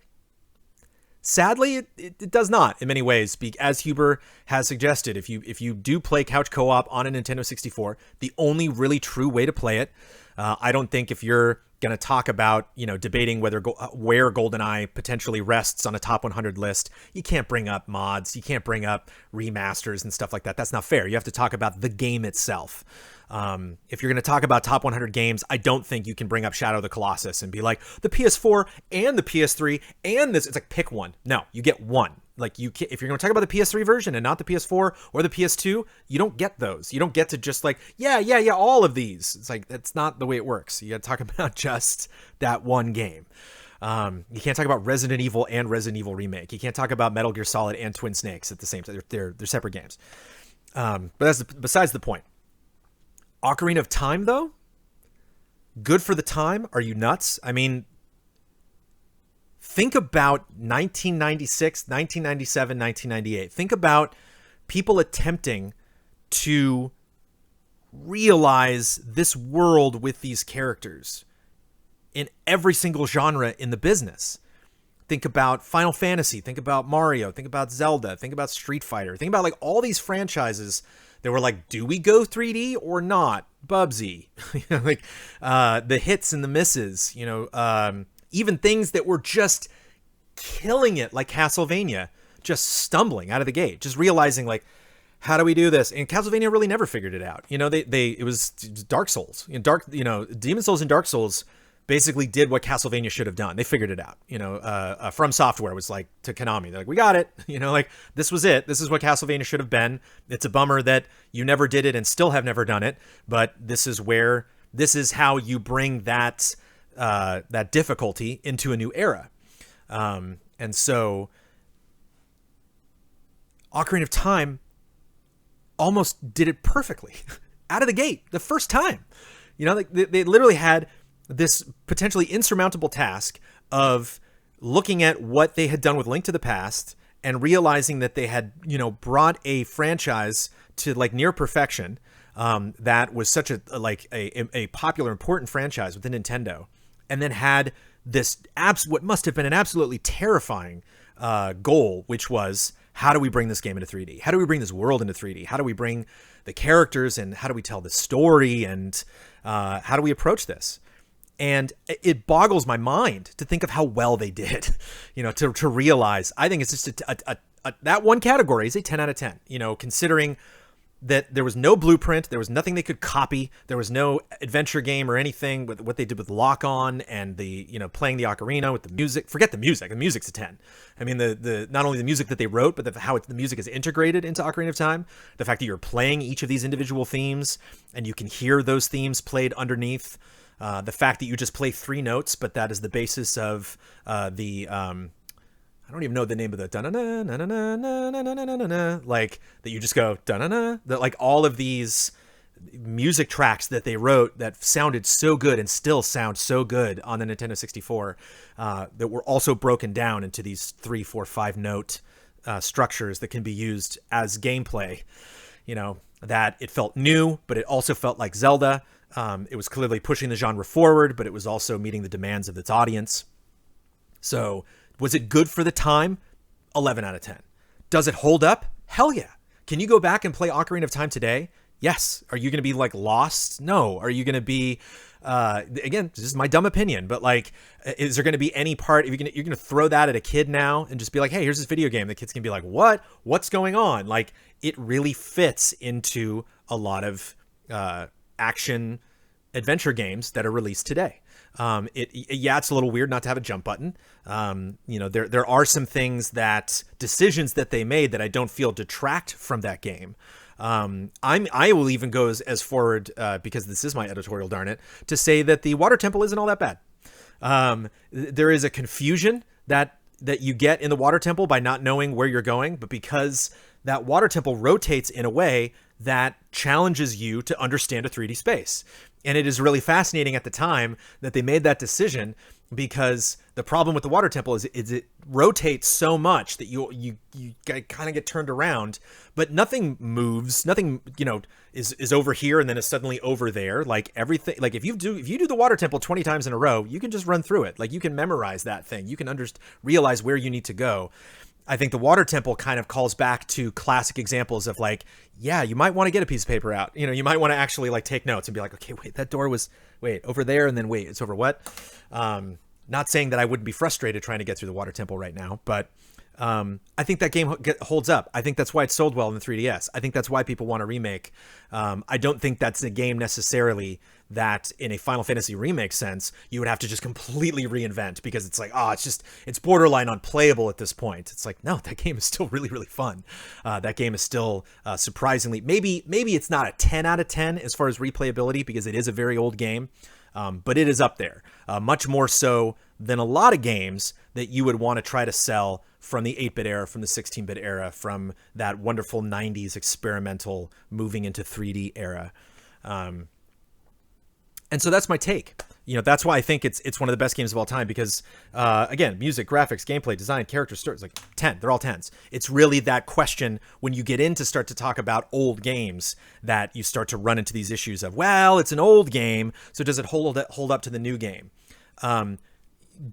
Sadly, it does not in many ways. As Huber has suggested, if you do play couch co-op on a Nintendo 64, the only really true way to play it, I don't think if you're going to talk about, you know, debating where GoldenEye potentially rests on a top 100 list, you can't bring up mods, you can't bring up remasters and stuff like that. That's not fair. You have to talk about the game itself. If you're going to talk about top 100 games, I don't think you can bring up Shadow of the Colossus and be like the PS4 and the PS3 and this. It's like, pick one. No, you get one. Like, you can't, if you're going to talk about the PS3 version and not the PS4 or the PS2, you don't get those. You don't get to just like, yeah, all of these. It's like, that's not the way it works. You got to talk about just that one game. You can't talk about Resident Evil and Resident Evil Remake. You can't talk about Metal Gear Solid and Twin Snakes at the same time. They're separate games. But that's besides the point. Ocarina of Time, though, good for the time. Are you nuts? I mean, think about 1996, 1997, 1998. Think about people attempting to realize this world with these characters in every single genre in the business. Think about Final Fantasy. Think about Mario. Think about Zelda. Think about Street Fighter. Think about like all these franchises that were like, do we go 3D or not? Bubsy. Like the hits and the misses. You know, even things that were just killing it, like Castlevania, just stumbling out of the gate, just realizing like, how do we do this? And Castlevania really never figured it out. You know, it was Dark Souls. Demon Souls and Dark Souls basically did what Castlevania should have done. They figured it out. You know, From Software was like to Konami, they're like, we got it. You know, like, this was it. This is what Castlevania should have been. It's a bummer that you never did it and still have never done it. But this is how you bring that difficulty into a new era. And so Ocarina of Time almost did it perfectly out of the gate the first time. You know, they literally had this potentially insurmountable task of looking at what they had done with Link to the Past and realizing that they had, you know, brought a franchise to like near perfection, that was such a popular, important franchise within Nintendo, and then had this what must have been an absolutely terrifying goal, which was, how do we bring this game into 3D? How do we bring this world into 3D? How do we bring the characters, and how do we tell the story, and how do we approach this? And it boggles my mind to think of how well they did, you know, to realize. I think it's just that one category is a 10 out of 10, you know, considering that there was no blueprint, there was nothing they could copy, there was no adventure game or anything with what they did with Lock On and the, you know, playing the ocarina with the music. Forget the music. The music's a 10. I mean, the not only the music that they wrote, but how the music is integrated into Ocarina of Time. The fact that you're playing each of these individual themes and you can hear those themes played underneath. The fact that you just play 3 notes, but that is the basis of I don't even know the name of the da-na-na, na-na-na, na-na-na, na-na-na, like that you just go da-na-na, that like all of these music tracks that they wrote that sounded so good and still sound so good on the Nintendo 64 that were also broken down into these 3, 4, 5 note structures that can be used as gameplay. You know, that it felt new, but it also felt like Zelda. It was clearly pushing the genre forward, but it was also meeting the demands of its audience. So was it good for the time? 11 out of 10. Does it hold up? Hell yeah. Can you go back and play Ocarina of Time today? Yes. Are you going to be like lost? No. Are you going to be, again, this is my dumb opinion, but like, is there going to be any part, if you're going to throw that at a kid now and just be like, hey, here's this video game. The kids can be like, what? What's going on? Like, it really fits into a lot of action adventure games that are released today. It's a little weird not to have a jump button. You know, there are some decisions that they made that I don't feel detract from that game. I will even go as forward, because this is my editorial, darn it, to say that the water temple isn't all that bad. There is a confusion that you get in the water temple by not knowing where you're going, but because that water temple rotates in a way that challenges you to understand a 3D space. And it is really fascinating at the time that they made that decision, because the problem with the water temple is it rotates so much that you kind of get turned around, but nothing moves. Nothing, you know, is over here and then is suddenly over there. Like everything, like if you do the water temple 20 times in a row, you can just run through it. Like you can memorize that thing. You can realize where you need to go. I think the water temple kind of calls back to classic examples of like, yeah, you might want to get a piece of paper out. You know, you might want to actually like take notes and be like, okay, wait, that door was, over there. And then wait, it's over what? Not saying that I wouldn't be frustrated trying to get through the water temple right now, but I think that game holds up. I think that's why it sold well in the 3DS. I think that's why people want a remake. I don't think that's a game necessarily that in a Final Fantasy remake sense, you would have to just completely reinvent, because it's like, it's borderline unplayable at this point. It's like, no, that game is still really, really fun. That game is still surprisingly, maybe it's not a 10 out of 10 as far as replayability, because it is a very old game. But it is up there, much more so than a lot of games that you would want to try to sell from the 8-bit era, from the 16-bit era, from that wonderful 90s experimental moving into 3D era. And so that's my take. You know, that's why I think it's one of the best games of all time, because, again, music, graphics, gameplay, design, character, stories, like 10. They're all 10s. It's really that question when you get in to start to talk about old games that you start to run into these issues of, well, it's an old game, so does it hold up to the new game?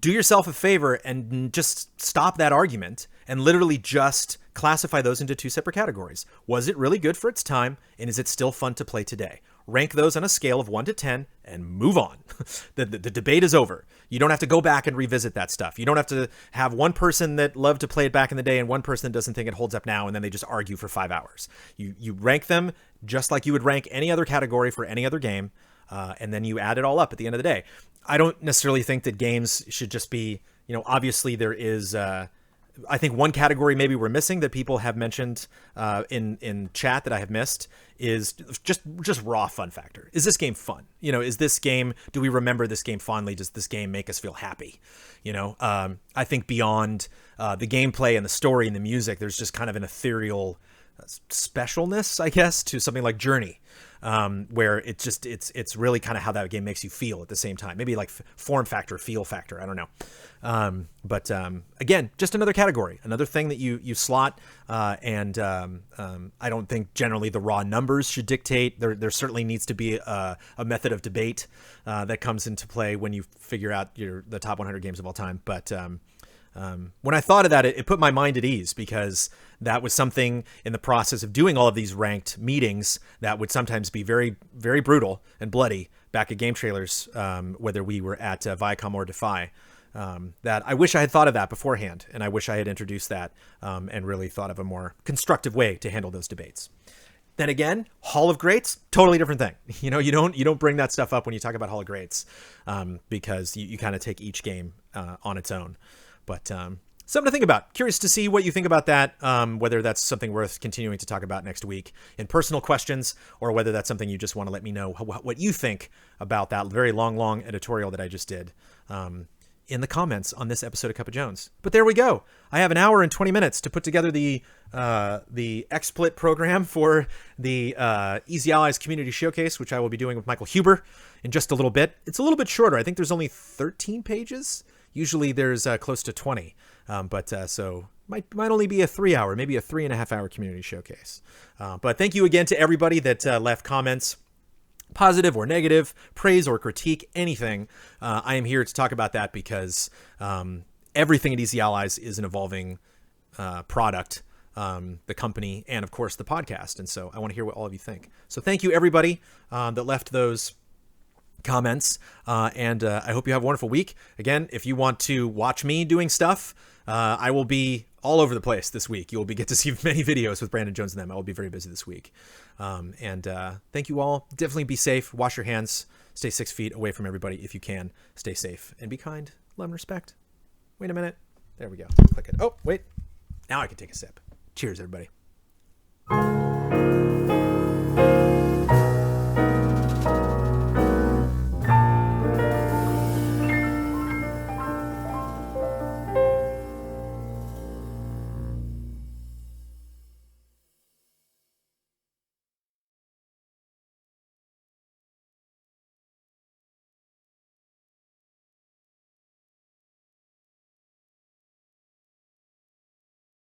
Do yourself a favor and just stop that argument and literally just classify those into 2 separate categories. Was it really good for its time, and is it still fun to play today? Rank those on a scale of 1 to 10 and move on. The debate is over. You don't have to go back and revisit that stuff. You don't have to have one person that loved to play it back in the day and one person that doesn't think it holds up now, and then they just argue for 5 hours. You rank them just like you would rank any other category for any other game, and then you add it all up at the end of the day. I don't necessarily think that games should just be, you know, obviously there is... I think one category maybe we're missing that people have mentioned in chat that I have missed is just raw fun factor. Is this game fun? You know, do we remember this game fondly? Does this game make us feel happy? You know, I think beyond the gameplay and the story and the music, there's just kind of an ethereal specialness, I guess, to something like Journey, where it's really kind of how that game makes you feel at the same time. Maybe like form factor, feel factor. I don't know. But again, just another category, another thing that you slot. And I don't think generally the raw numbers should dictate. There certainly needs to be a method of debate that comes into play when you figure out the top 100 games of all time. But when I thought of that, it put my mind at ease, because that was something in the process of doing all of these ranked meetings that would sometimes be very, very brutal and bloody back at Game Trailers, whether we were at Viacom or Defy. That I wish I had thought of that beforehand, and I wish I had introduced that and really thought of a more constructive way to handle those debates. Then again, Hall of Greats, totally different thing. You know, you don't bring that stuff up when you talk about Hall of Greats, because you kind of take each game on its own. But something to think about. Curious to see what you think about that, whether that's something worth continuing to talk about next week in personal questions, or whether that's something you just want to let me know what you think about that very long editorial that I just did. in the comments on this episode of Cup of Jones. But there we go. I have an hour and 20 minutes to put together the XSplit program for the Easy Allies Community Showcase, which I will be doing with Michael Huber in just a little bit. It's a little bit shorter. I think there's only 13 pages. Usually there's close to 20. So might only be a 3 hour, maybe a 3.5 hour community showcase. But thank you again to everybody that left comments, positive or negative, praise or critique, anything. I am here to talk about that because everything at Easy Allies is an evolving product, the company, and of course the podcast. And so I want to hear what all of you think. So thank you everybody that left those comments, and I hope you have a wonderful week. Again, if you want to watch me doing stuff, I will be all over the place this week. You will get to see many videos with Brandon Jones and them. I will be very busy this week. And thank you all. Definitely be safe. Wash your hands. Stay 6 feet away from everybody if you can. Stay safe and be kind. Love and respect. Wait a minute. There we go. Click it. Oh, wait. Now I can take a sip. Cheers, everybody.